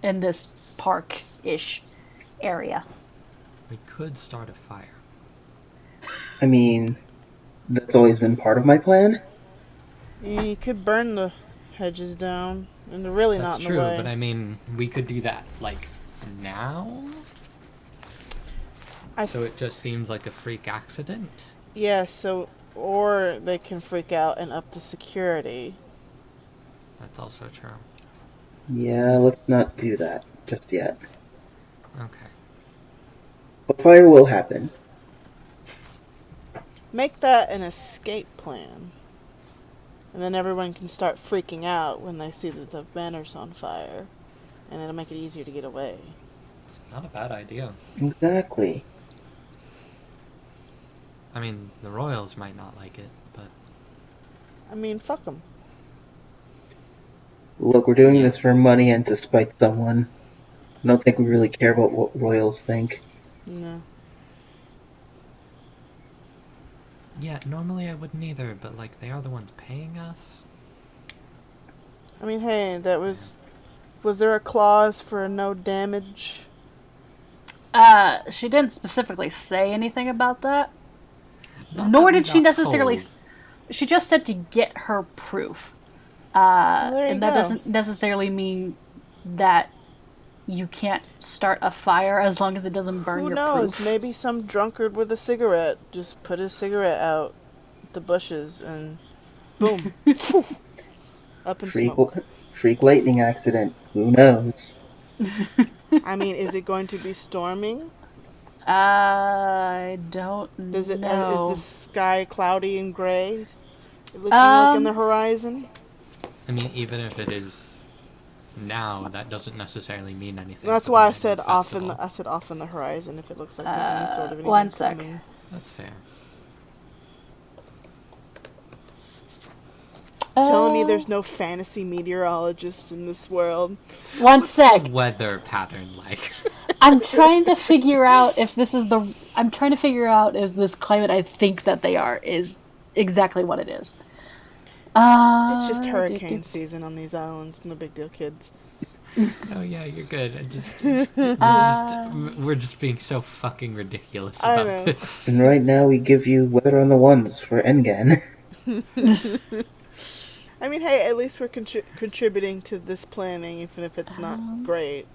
in this park-ish area. We could start a fire. I mean, that's always been part of my plan. You could burn the hedges down, and they're really That's not in true, the way. but I mean, we could do that, like, now? So it just seems like a freak accident? Yeah, so, or they can freak out and up the security. That's also true. Yeah, let's not do that just yet. Okay. A fire will happen. Make that an escape plan. And then everyone can start freaking out when they see that the banner's on fire. And it'll make it easier to get away. It's not a bad idea. Exactly. I mean, the Royals might not like it, but... I mean, fuck them. Look, we're doing this for money and to spite someone. I don't think we really care about what royals think. No. Yeah, normally I wouldn't either, but, like, they are the ones paying us? I mean, hey, that was... Was there a clause for no damage? She didn't specifically say anything about that. Not Nor that we did she got necessarily... told. She just said to get her proof. Well, there you And that go. doesn't necessarily mean that you can't start a fire as long as it doesn't burn Who your knows? proof. Maybe some drunkard with a cigarette just put his cigarette out the bushes and boom. Phew. Up in smoke. Freak lightning accident. Who knows? I mean, is it going to be storming? I don't Does it? know. Is the sky cloudy and gray? Looking like in the Um, horizon? I mean, even if it is now, that doesn't necessarily mean anything. That's for why the I night of said the off in festival. the. I said off in the horizon. If it looks like there's any sort of anything one sec. coming. That's fair. Telling me there's no fantasy meteorologists in this world. One sec. Weather pattern, like. I'm trying to figure out if this is the. I'm trying to figure out if this climate I think that they are is exactly what it is. It's just hurricane season on these islands. No big deal, kids. No, yeah, you're good. We're just being so fucking ridiculous I about know. this. And right now we give you weather on the ones for Engan. I mean, hey, at least we're contributing to this planning, even if it's not great.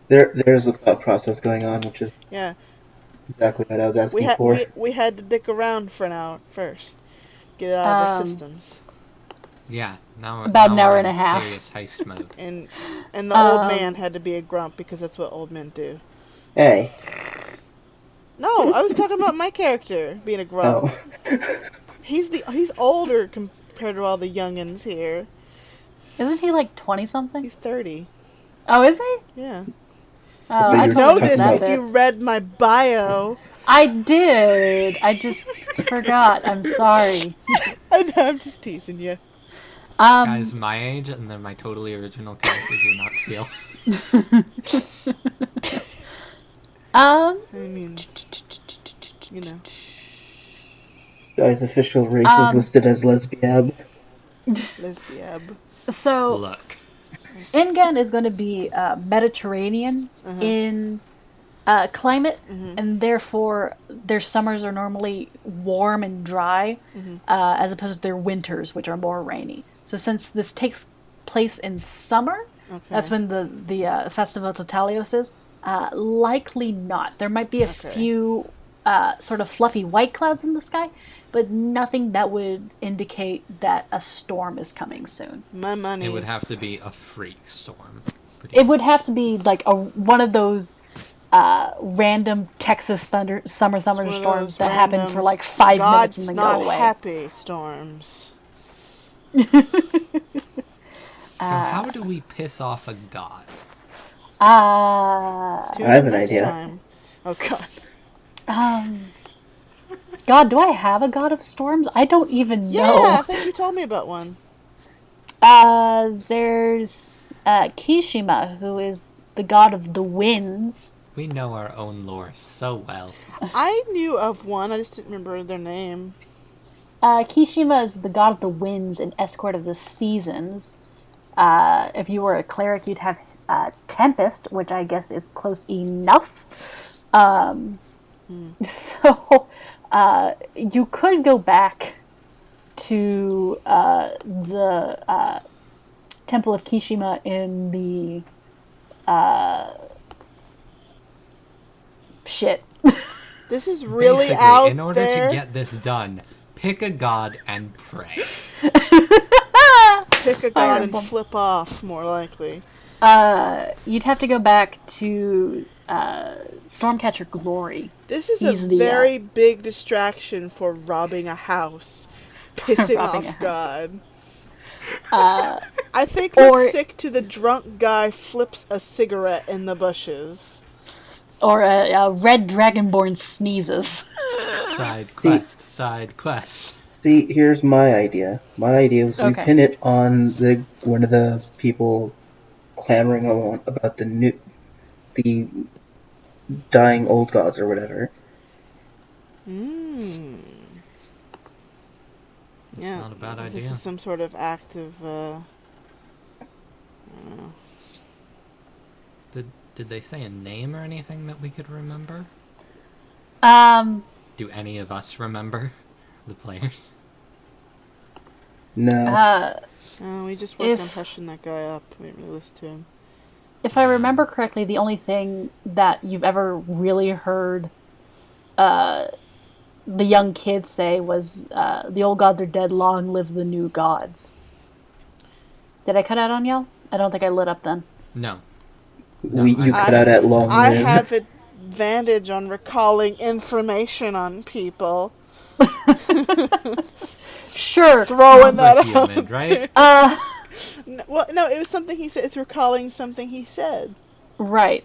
There's a thought process going on, which is Yeah, exactly what I was asking we had for. we had to dick around for an hour first, get it out of our systems, Yeah, now About now an hour we're and a in half. Serious heist mode. and the old man had to be a grump because that's what old men do. Hey. No, I was talking about my character being a grump. Oh. He's older compared to all the youngins here. Isn't he like 20 something? He's 30. Oh, is he? Yeah. Oh, But I you're Know totally talking this missed that if about- bit. you read my bio. I did. I just forgot. I'm sorry. I'm just teasing you. Guys my age and then my totally original character do not steal. I mean, you know. Guy's official race is Um, listed as lesbiab. Lesbiab. so Look. Engan is going to be Mediterranean Uh-huh. in climate, Mhm. and therefore their summers are normally warm and dry, Mhm. as opposed to their winters, which are more rainy. So since this takes place in summer, that's Okay. when the Festival Totalios is. Likely not. There might be a Okay. few sort of fluffy white clouds in the sky, but nothing that would indicate that a storm is coming soon. My It would have to money's. be a freak storm, pretty It would much. have to be like a one of those random Texas summer It's one of thunderstorms those that happen for random like 5 minutes and God's then go not away. happy storms. So how do we piss off a god? Tune I have in an next idea. time. Oh God. um, God, do I have a god of storms? I don't even Yeah, know. I think you told me about one. There's Kishima, who is the god of the winds. We know our own lore so well. I knew of one. I just didn't remember their name. Kishima is the god of the winds and escort of the seasons. If you were a cleric, you'd have Tempest, which I guess is close enough. Hmm. So you could go back to the Temple of Kishima in the shit. This is really Basically, out in order there. to get this done, pick a god and pray. Pick a Fire god and Emblem. flip off, more likely. You'd have to go back to Stormcatcher Glory. This is a He's the very big distraction for robbing a house. Pissing robbing a off house. God. Uh, I think Or- let's stick to the drunk guy flips a cigarette in the bushes. or a red dragonborn sneezes. Side quest, side quest. See, here's my idea. My idea was we Okay. pin it on the one of the people clamoring on about the dying old gods or whatever. Mmm. Yeah. Not a bad This idea. is some sort of act of, I don't know. Did they say a name or anything that we could remember? Um, Do any of us remember? The players? No. Oh, we just worked on If- hushing that guy up. We didn't really listen to him. if I remember correctly, the only thing that you've ever really heard the young kids say was, the old gods are dead, long live the new gods. Did I cut out on y'all? I don't think I lit up then. No. You cut out at long I live. have advantage on recalling information on people. Sure. Throwing Sounds like that human, out. right? Well, no, it was something he said. It's recalling something he said. Right.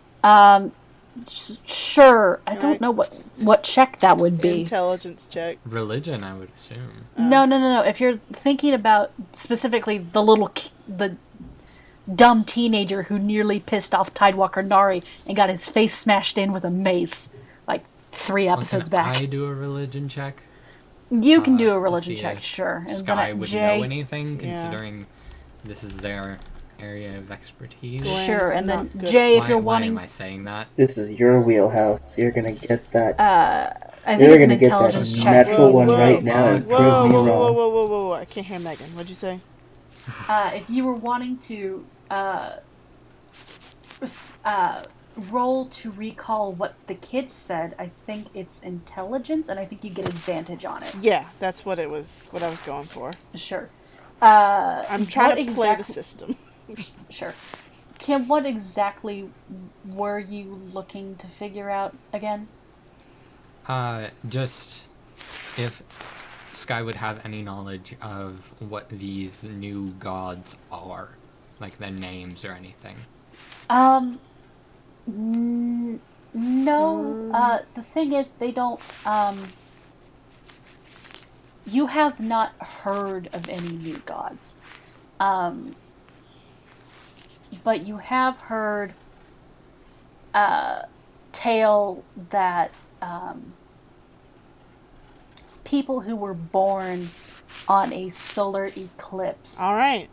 Sure. I don't Right. know what check that would be. Intelligence check. Religion, I would assume. No. If you're thinking about specifically the dumb teenager who nearly pissed off Tidewalker Nari and got his face smashed in with a mace, like 3 Well, episodes can back. I do a religion check? You can do a to religion see check, if sure. And Sky then would Jay, know anything, Yeah. considering this is their area of expertise. Glenn. sure. Glenn's And then not good. Jay, if Why, you're why am wanting, I saying that? This is your wheelhouse. You're gonna get that. I think You're it's an gonna get that intelligence check. natural one Whoa, right now and Whoa, prove me whoa, whoa, wrong. whoa, whoa, whoa, whoa! I can't hear Megan. What'd you say? If you were wanting to roll to recall what the kids said, I think it's intelligence, and I think you get advantage on it. Yeah, that's what it was. What I was going for. Sure. I'm trying to play the system. Sure. Kim, what exactly were you looking to figure out again? Just if Sky would have any knowledge of what these new gods are, like their names or anything. No. The thing is, they don't. You have not heard of any new gods. But you have heard tale that people who were born on a solar eclipse All right.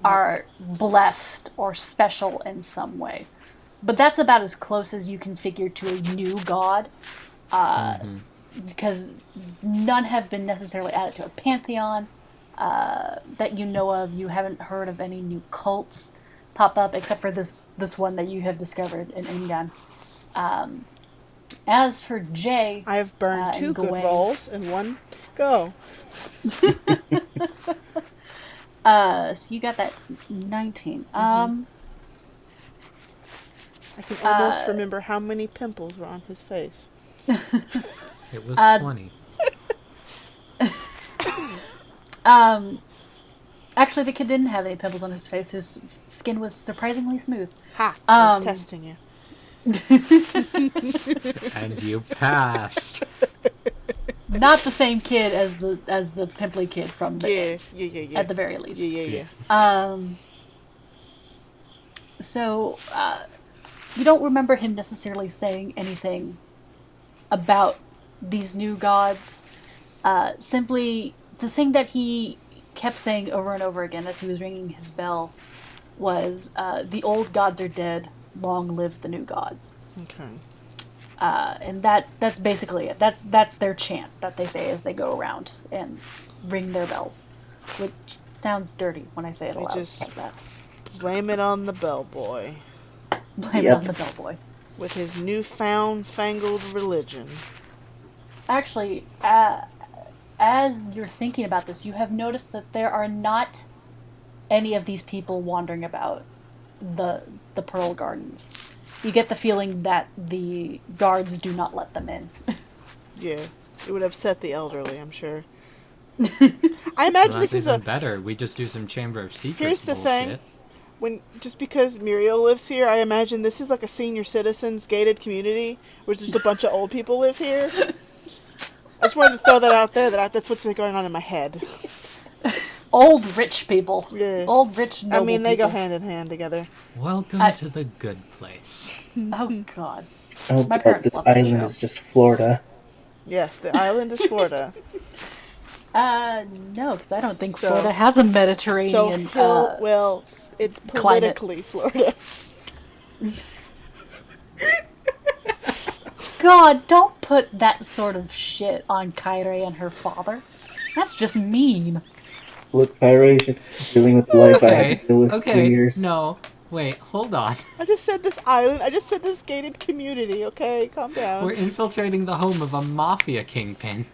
are blessed or special in some way. But that's about as close as you can figure to a new god, because none have been necessarily added to a pantheon that you know of. You haven't heard of any new cults pop up, except for this one that you have discovered in Ingan. As for Jay I have burned 2 and good Gawain, rolls and 1 go. so you got that 19. I can almost remember how many pimples were on his face. It was Uh, 20. Actually, the kid didn't have any pimples on his face. His skin was surprisingly smooth. Ha! I was testing you. And you passed. Not the same kid as the pimply kid from the Yeah. at the very least. Yeah. So you don't remember him necessarily saying anything about these new gods. Simply, the thing that he kept saying over and over again as he was ringing his bell was, "The old gods are dead. Long live the new gods." Okay. And that's basically it. That's their chant that they say as they go around and ring their bells, which sounds dirty when I say it aloud just- like that. Blame it on the bellboy Blame it Yep. on the bellboy. with his newfound fangled religion. Actually, as you're thinking about this, you have noticed that there are not any of these people wandering about the Pearl Gardens. You get the feeling that the guards do not let them in. Yeah, it would upset the elderly, I'm sure. I Well, imagine that's this is even better. We just do some Chamber of Secrets Here's the thing. bullshit. just because Muriel lives here, I imagine this is like a senior citizens gated community where just a bunch of old people live here. I just wanted to throw that out there. That's what's been going on in my head. Old rich people. Yeah. Old rich noble I mean, they go people. hand in hand together. Welcome I- to the good place. Oh, God. Oh, My but parents this love that island show. is just Florida. Yes, the island is Florida. No, because I don't think So- Florida has a So, Mediterranean well, it's climate. politically Florida. God, don't put that sort of shit on Kyrie and her father. That's just mean. Look, Kyrie's just dealing with the life I had to deal with for 2 years. No. Wait, hold on. I just said this island. I just said this gated community, okay? Calm down. We're infiltrating the home of a mafia kingpin.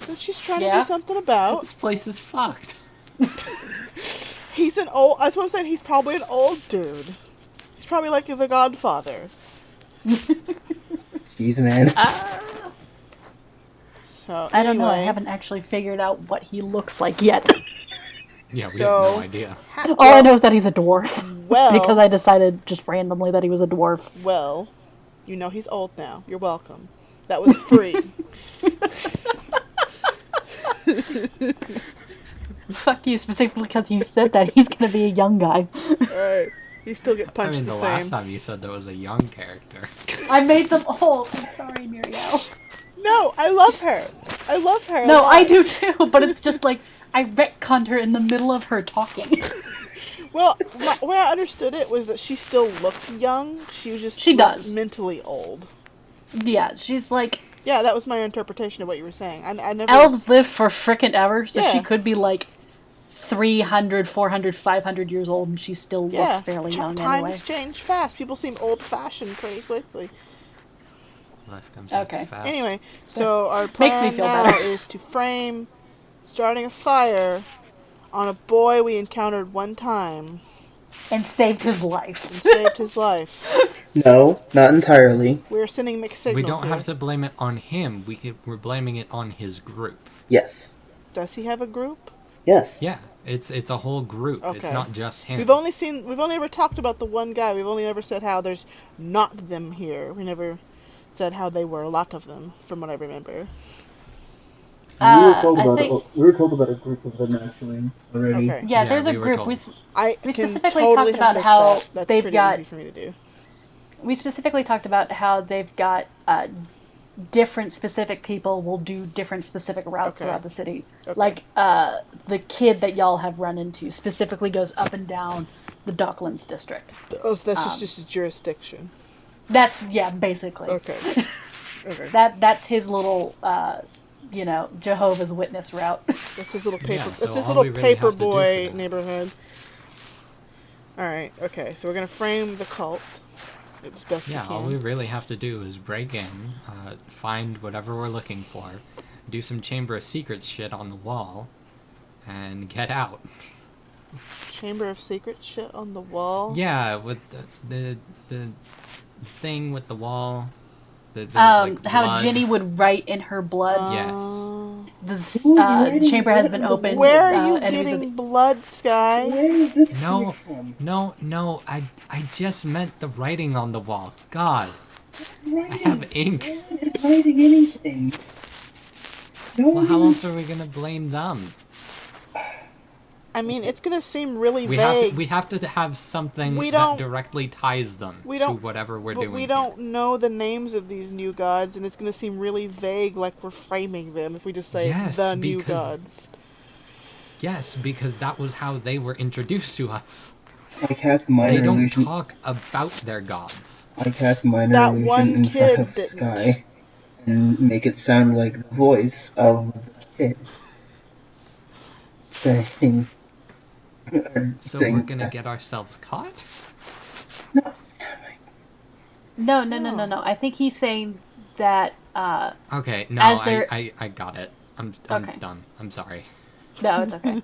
That she's trying to Yeah? do something about. This place is fucked. He's an old. That's what I'm saying. He's probably an old dude. He's probably like the Godfather. Jeez, man. So I don't know. I anyway, haven't actually figured out what he looks like yet. Yeah, we So- have no idea. All I know is that he's a dwarf. Well, Because I decided just randomly that he was a dwarf. well, you know he's old now. You're welcome. That was free. Fuck you, specifically because you said that he's gonna be a young guy. Alright. You still get I punched mean, the the same. last time you said there was a young character. I made them old. I'm sorry, Muriel. No, I love her. I love her. a No, lot. I do too, but it's just like, I retconned her in the middle of her talking. Well, the way I understood it was that she still looked young. She was just She was does. mentally old. Yeah, she's like, Yeah, that was my interpretation of what you were saying. I never. elves live for frickin' ever, so she Yeah. could be like 300, 400, 500 years old, and she still looks Yeah, fairly young times anyway. change fast. People seem old-fashioned pretty quickly. Life comes Okay. after fast. Anyway, so our Makes me plan feel now better. is to frame starting a fire on a boy we encountered one time And saved his life. and saved his life. No, not entirely. We're sending mixed signals We don't here. have to blame it on him. We're blaming it on his group. Yes. Does he have a group? Yes. Yeah, it's a whole group. It's Okay. not just him. We've only ever talked about the one guy. We've only ever said how there's not them here. We never said how they were a lot of them, from what I remember. we were told about a group of them actually already. Okay. Yeah, Yeah, there's a we were group. told. I We can specifically totally talked have about missed how that. That's they've pretty got- easy for me to do. We specifically talked about how they've got different specific people will do different specific routes Okay. throughout the city. Okay. Like the kid that y'all have run into specifically goes up and down the Docklands district. Oh, so that's just his jurisdiction. That's basically. Okay. Okay. That's his little Jehovah's Witness route. That's his little paper. Yeah, so that's his all little we really have to do for paperboy that- neighborhood. All right. Okay. So we're gonna frame the cult as best Yeah, we can. all we really have to do is break in, find whatever we're looking for, do some Chamber of Secrets shit on the wall, and get out. Chamber of Secrets shit on the wall. Yeah, with the thing with the wall. There's like How blood. Ginny would write in her blood. Yes. The Who's writing chamber has been blood on the opened. wall? Where are you enemies of getting blood, Sky? Where is this coming No, from? no, I just meant the writing on the wall. God, Writing. I have ink. No one is writing anything. No Well, one how is- else are we gonna blame them? I mean, it's gonna seem really We vague. have to have something We that don't- directly ties them we to don't- whatever we're but doing. we here. don't know the names of these new gods, and it's gonna seem really vague, like we're framing them if we just say Yes, the new because- gods. Yes, because that was how they were introduced to us. I cast They minor don't illusion. talk about their gods. I cast minor That illusion one in kid front of didn't. Sky and make it sound like the voice of the kid saying. So saying we're gonna that. get ourselves caught? No. I think he's saying that. Okay, no, As they're- I got it. I'm Okay. done. I'm sorry. No, it's okay.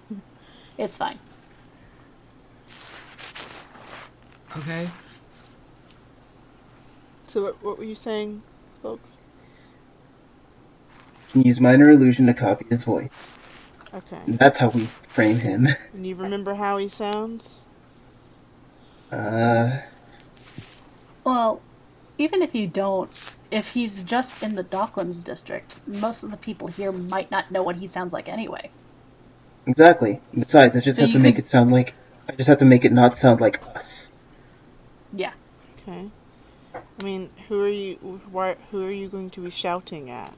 It's fine. Okay. So what were you saying, folks? Can use minor illusion to copy his voice. Okay. And that's how we frame him. And you remember how he sounds? Well, even if you don't, if he's just in the Docklands district, most of the people here might not know what he sounds like anyway. Exactly. Besides, I just So have you to make could- it sound like. I just have to make it not sound like us. Yeah. Okay. I mean, who are you going to be shouting at?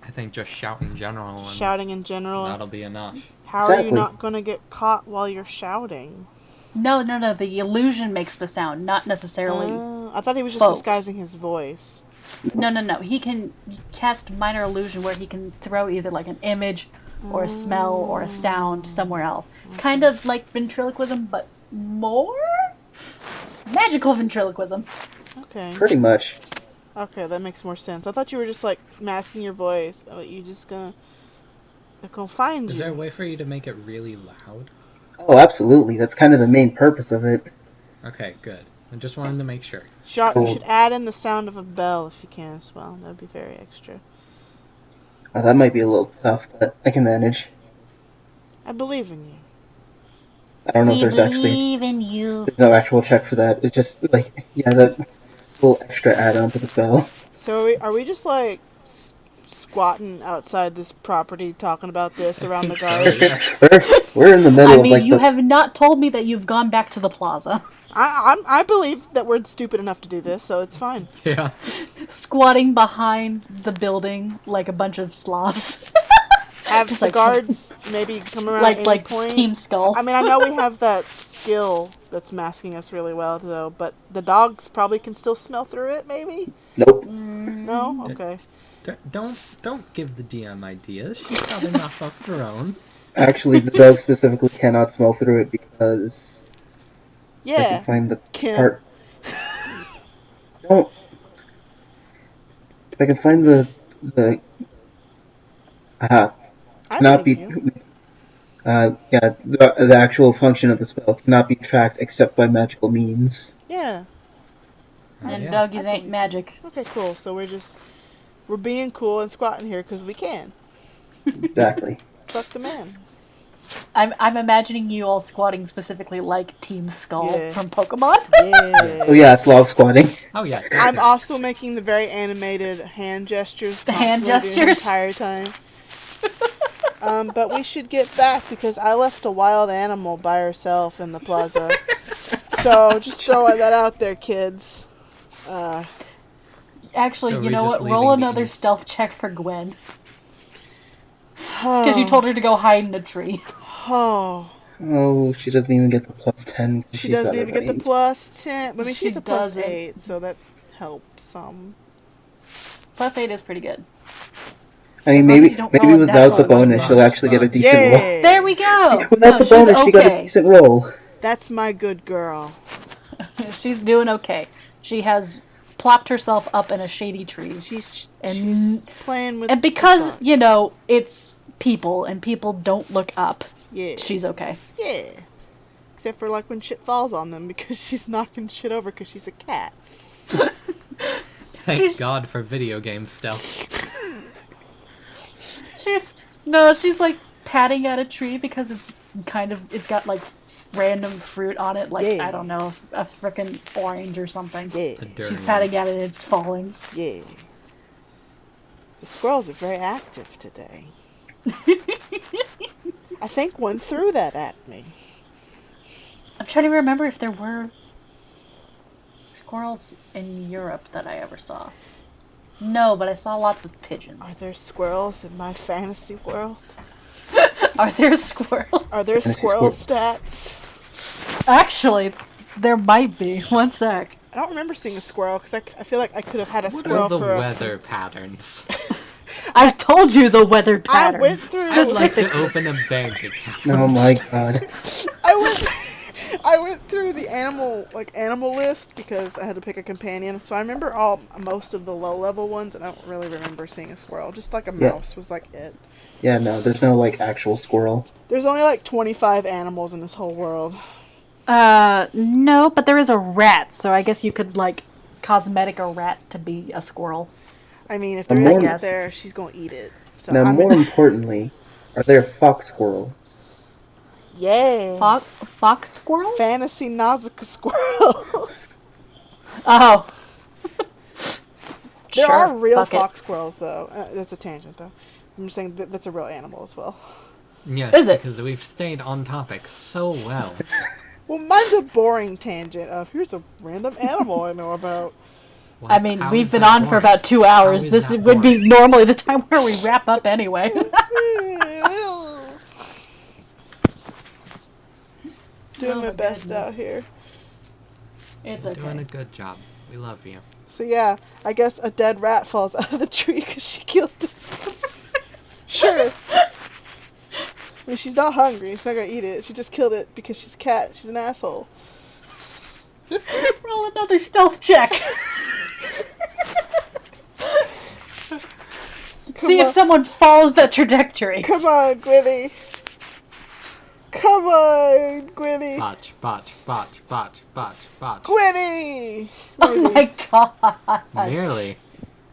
I think just shout in general and Shouting in general. that'll be enough. How are you Exactly. not going to get caught while you're shouting? No. The illusion makes the sound, not necessarily. I thought he was just folks. disguising his voice. No. He can cast minor illusion where he can throw either like an image or a smell or a sound somewhere else. Kind of like ventriloquism, but more magical ventriloquism. Okay. Pretty much. Okay, that makes more sense. I thought you were just like masking your voice. Oh, you just gonna. They're gonna find Is you. there a way for you to make it really loud? Oh, absolutely. That's kind of the main purpose of it. Okay, good. I just wanted to make sure. You Cool. should add in the sound of a bell if you can as well. That would be very extra. That might be a little tough, but I can manage. I believe in you. I don't know if there's actually believe in you. there's no actual check for that. It's just like that little extra add-on to the spell. So are we just like squatting outside this property talking about this around the So, guards? yeah. We're in the middle I of mean, like you the. have not told me that you've gone back to the plaza. I believe that we're stupid enough to do this, so it's fine. Yeah. Squatting behind the building like a bunch of Slavs. Have Just the like- guards maybe come around at any like point. Team Skull. I mean, I know we have that skill that's masking us really well, though, but the dogs probably can still smell through it, maybe? Nope. No? Okay. Don't give the DM ideas. She's got enough of her own. Actually, the dog specifically cannot smell through it because I Yeah. can find the Kim. part. Don't. If I can find the. Aha. I Cannot be. believe you. The actual function of the spell cannot be tracked except by magical means. Yeah. And yeah. doggies I ain't believe- magic. Okay, cool. So we're being cool and squatting here because we can. Exactly. Fuck the man. I'm imagining you all squatting specifically like Team Skull Yeah. from Pokemon. Yeah. Oh yeah, Slav squatting. Oh yeah. I'm definitely. also making the very animated hand gestures. The hand constantly gestures? the entire time. But we should get back because I left a wild animal by herself in the plaza. So just throwing that out there, kids. Actually, So you we're know just what? Roll leaving the another ins- stealth check for Gwen. Because you told her to go hide in a tree. Oh. Oh, she doesn't even get the +10 because She she's doesn't out of even get the range. +10. But I mean, she She gets a plus doesn't. 8, so that helps some. +8 is pretty good. I mean, As long as you don't roll maybe a without the natural one. bonus, she'll actually get a decent roll. Yeah. There we go! Without No, the she's bonus, she got a okay. decent roll. That's my good girl. She's doing okay. She has plopped herself up in a shady tree. She's And playing with and the because, bugs. you know, it's people and people don't look up, Yeah. she's okay. Yeah. Except for like when shit falls on them because she's knocking shit over because she's a cat. Thank She's- God for video game stealth. She's like patting at a tree because it's got like random fruit on it, like, Yeah. I don't know, a frickin' orange or something. Yeah. A She's durian. patting at it and it's falling. Yeah. The squirrels are very active today. I think one threw that at me. I'm trying to remember if there were squirrels in Europe that I ever saw. No, but I saw lots of pigeons. Are there squirrels in my fantasy world? Are there squirrels? Are there Fantasy squirrel squirrel. stats? Actually, there might be. One sec. I don't remember seeing a squirrel because I feel like I could have had a What squirrel are the for weather patterns? I told you the weather patterns. I went through. I'd like to open a bank account. Oh my god. I went through the animal list because I had to pick a companion. So I remember most of the low level ones, and I don't really remember seeing a squirrel. Just like a Yeah. mouse was like it. Yeah, no, there's no, like, actual squirrel. There's only like 25 animals in this whole world. No, but there is a rat, so I guess you could, like, cosmetic a rat to be a squirrel. I mean, if The there is more- one there, she's gonna eat it. So Now, I'm more importantly, are there fox squirrels? yeah. Fox squirrel? Fantasy Nausicaa squirrels. Oh. There Sure, are real fuck it. fox squirrels, though. That's a tangent, though. I'm just saying that's a real animal as well. Yes, Is it? because we've stayed on topic so well. Well, mine's a boring tangent of here's a random animal I know about. Why- I mean, how we've is been that on for boring? about 2 hours. How is This that would be boring? normally the time where we wrap up anyway. Doing Oh my my best goodness. out here. It's You're doing okay. a good job. We love you. So yeah, I guess a dead rat falls out of the tree because she killed it. Sure. I mean, she's not hungry. She's not gonna eat it. She just killed it because she's a cat. She's an asshole. Roll another stealth check. See if on. someone follows that trajectory. Come on, Gwynny. Come on, Gwynny. Botch, botch, botch, botch, botch, botch. Gwynny! Oh my god. Nearly.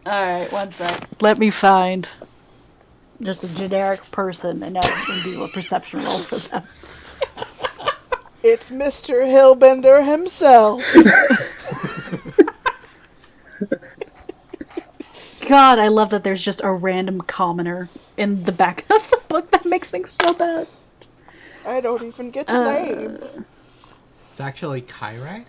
Alright, one sec. Let me find just a generic person and do a perception roll for them. It's Mr. Hillbender himself. God, I love that there's just a random commoner in the back of the book. That makes things so bad. I don't even get a name. It's actually Kyrie.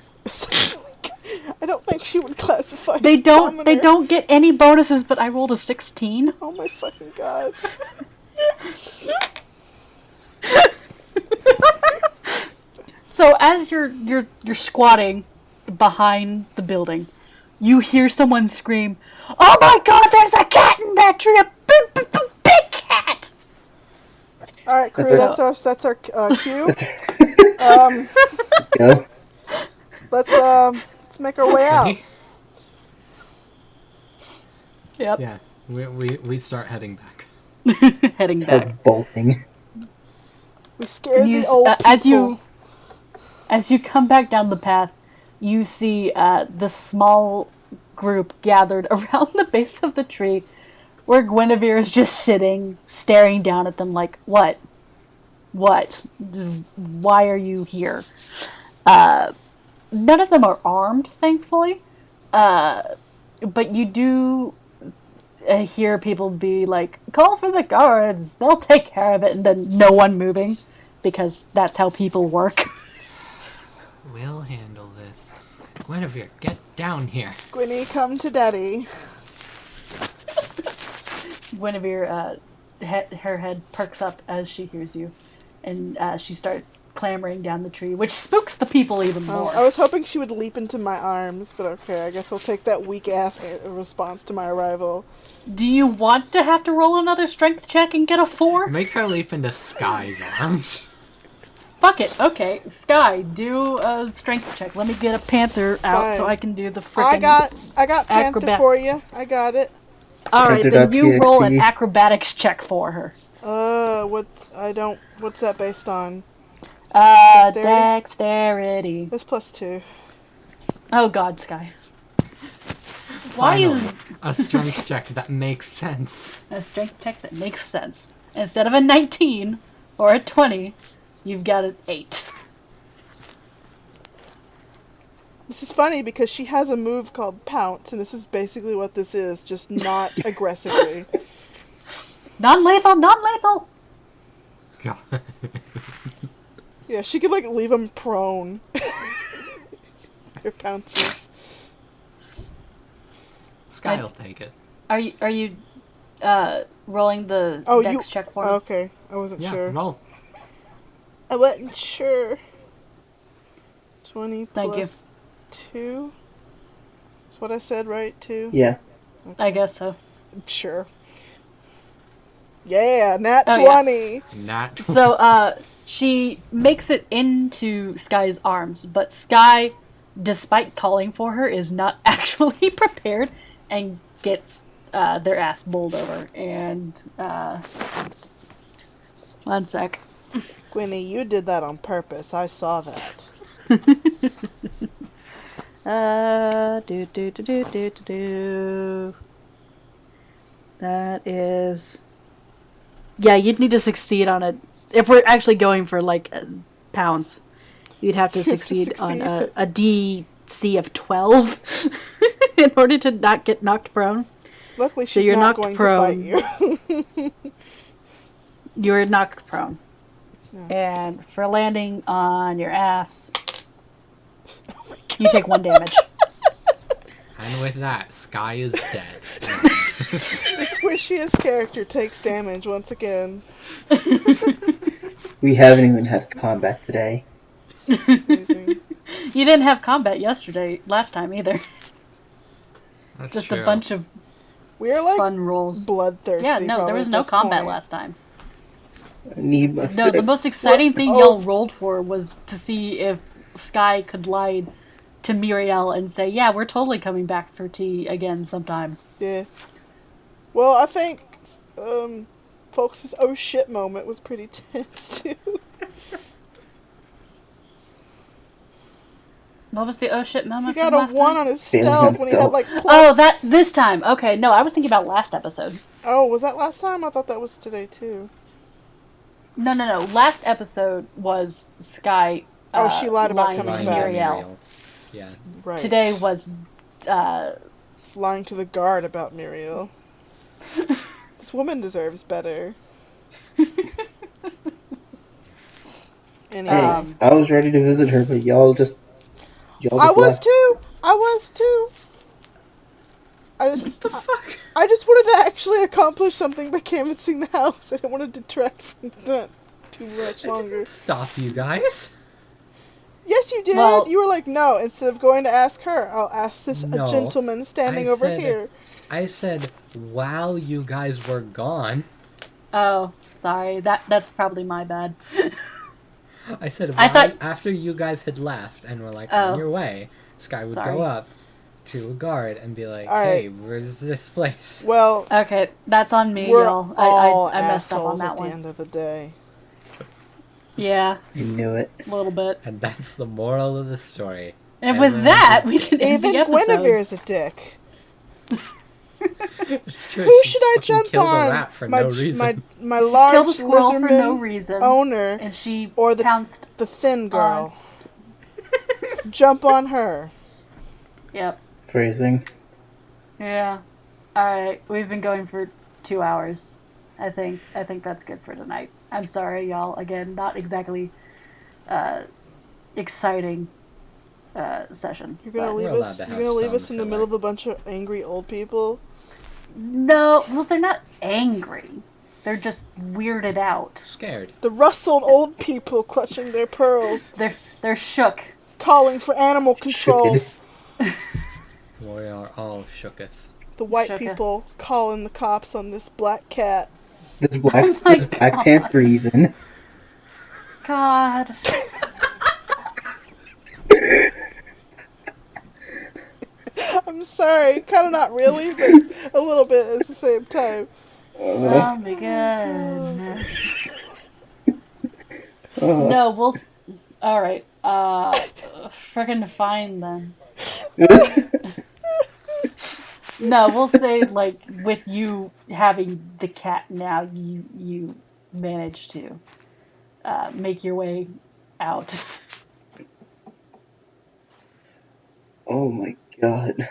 I don't think she would classify as They a don't commoner. get any bonuses, but I rolled a 16. Oh my fucking god. So as you're squatting behind the building, you hear someone scream, "Oh my god, there's a cat in that tree! A big cat!" Alright, crew, That's that's our cue. Um, Go. let's make our way out. Ready? Yep. Yeah. We start heading back. Heading Start back. bolting. We scared You, the old people. as you come back down the path, you see the small group gathered around the base of the tree, where Guinevere is just sitting, staring down at them like, "What? What? Why are you here?" None of them are armed, thankfully, but you do hear people be like, "Call for the guards, they'll take care of it," and then no one moving, because that's how people work. We'll handle this. Guinevere, get down here. Gwynny, come to daddy. Guinevere, her head perks up as she hears you, and she starts clambering down the tree, which spooks the people even more. I was hoping she would leap into my arms, but okay, I guess I'll take that weak-ass response to my arrival. Do you want to have to roll another strength check and get a 4? Make her leap into Sky's arms. Fuck it. Okay, Sky, do a strength check. Let me get a panther out Fine. so I can do the frickin' I got Panther for you. I got it. Alright, then you Panther.txt. roll an acrobatics check for her. What's that based on? Dexterity. It's +2. Oh god, Sky. Why is a strength check that makes sense? a strength check that makes sense? Instead of a 19 or a 20, you've got an 8. This is funny because she has a move called Pounce, and this is basically what this is, just not aggressively. Non-lethal! God. Yeah, she could, like, leave him prone. Her pounces. Sky will take it. Are you rolling the dex check for me? Okay, I wasn't Yeah, sure. roll. I wasn't sure. 20 Thank you. plus 2? That's what I said, right? 2? Yeah. I guess so. Sure. Yeah, nat Oh, yeah. 20! Nat 20. So, she makes it into Sky's arms, but Sky, despite calling for her, is not actually prepared and gets their ass bowled over. And, one sec. Gwynny, you did that on purpose. I saw that. That is... Yeah, you'd need to succeed on it. If we're actually going for, like, pounds, you'd have to succeed on a DC of 12 in order to not get knocked prone. Luckily, she's you're not knocked going prone. to bite you. You're knocked prone. Yeah. And for landing on your ass, you take 1 damage. And with that, Sky is dead. The squishiest character takes damage once again. We haven't even had combat today. Amazing. You didn't have combat last time either. That's Just true. a bunch of We're like fun rolls. bloodthirsty. Yeah, no, there probably was at no this combat point. last time. I need my No, the fix. most exciting thing Oh. y'all rolled for was to see if Sky could lie to Muriel and say, yeah, we're totally coming back for tea again sometime. Yeah. Well, I think Folks' oh shit moment was pretty tense too. What was the oh shit He moment got from a last 1 time? on his Failing stealth on when he had stealth. like plus. Oh, this time. Okay, no, I was thinking about last episode. Oh, was that last time? I thought that was today too. No. Last episode was Sky. She lied about lying coming to back. Muriel. Yeah. Right. Today was Lying to the guard about Muriel. This woman deserves better. Anyway. Hey, I was ready to visit her, but y'all just I was left. too. I just wanted to actually accomplish something by canvassing the house. I didn't want to detract from that too much longer. Stop you guys. Yes, you did. Well- You were like, no. Instead of going to ask her, I'll ask this No, gentleman standing I over said- here. I said while you guys were gone. Oh, sorry. That's probably my bad. I said I thought- after you guys had left and were like Oh. on your way, Sky would Sorry. go up to a guard and be like, All right. "Hey, where's this place?" Well, Okay, that's on me, we're y'all. all I messed up on assholes that at the one. end of the day. Yeah, I knew it. a little bit. And that's the moral of the story. And with Everyone's that, a we dick. can end Even the episode. Guinevere's a dick. It's true. Who she should I fucking jump killed a on? rat for my no reason. my Killed large a squirrel for no lizardman reason, owner, and she or the pounced. the thin girl. Jump on her. Yep. Phrasing. Yeah. All right. We've been going for 2 hours. I think that's good for tonight. I'm sorry, y'all. Again, not exactly exciting session. You're gonna But leave We're allowed us. to You're have gonna leave some us in the filler. middle of a bunch of angry old people. no, well, they're not angry. They're just weirded out. Scared. The rustled old people clutching their pearls, They're shook. calling for animal control. Shooked. We are all shooketh. The white Shooketh. people calling the cops on this black cat. This Oh my Black God. Panther even. God. I'm sorry, kind of not really, but a little bit at the same time. Oh my goodness. uh, No, all right. Friggin' fine then. No, we'll say like with you having the cat now, you managed to make your way out. oh my god.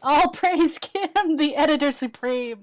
All praise Kim, the editor supreme.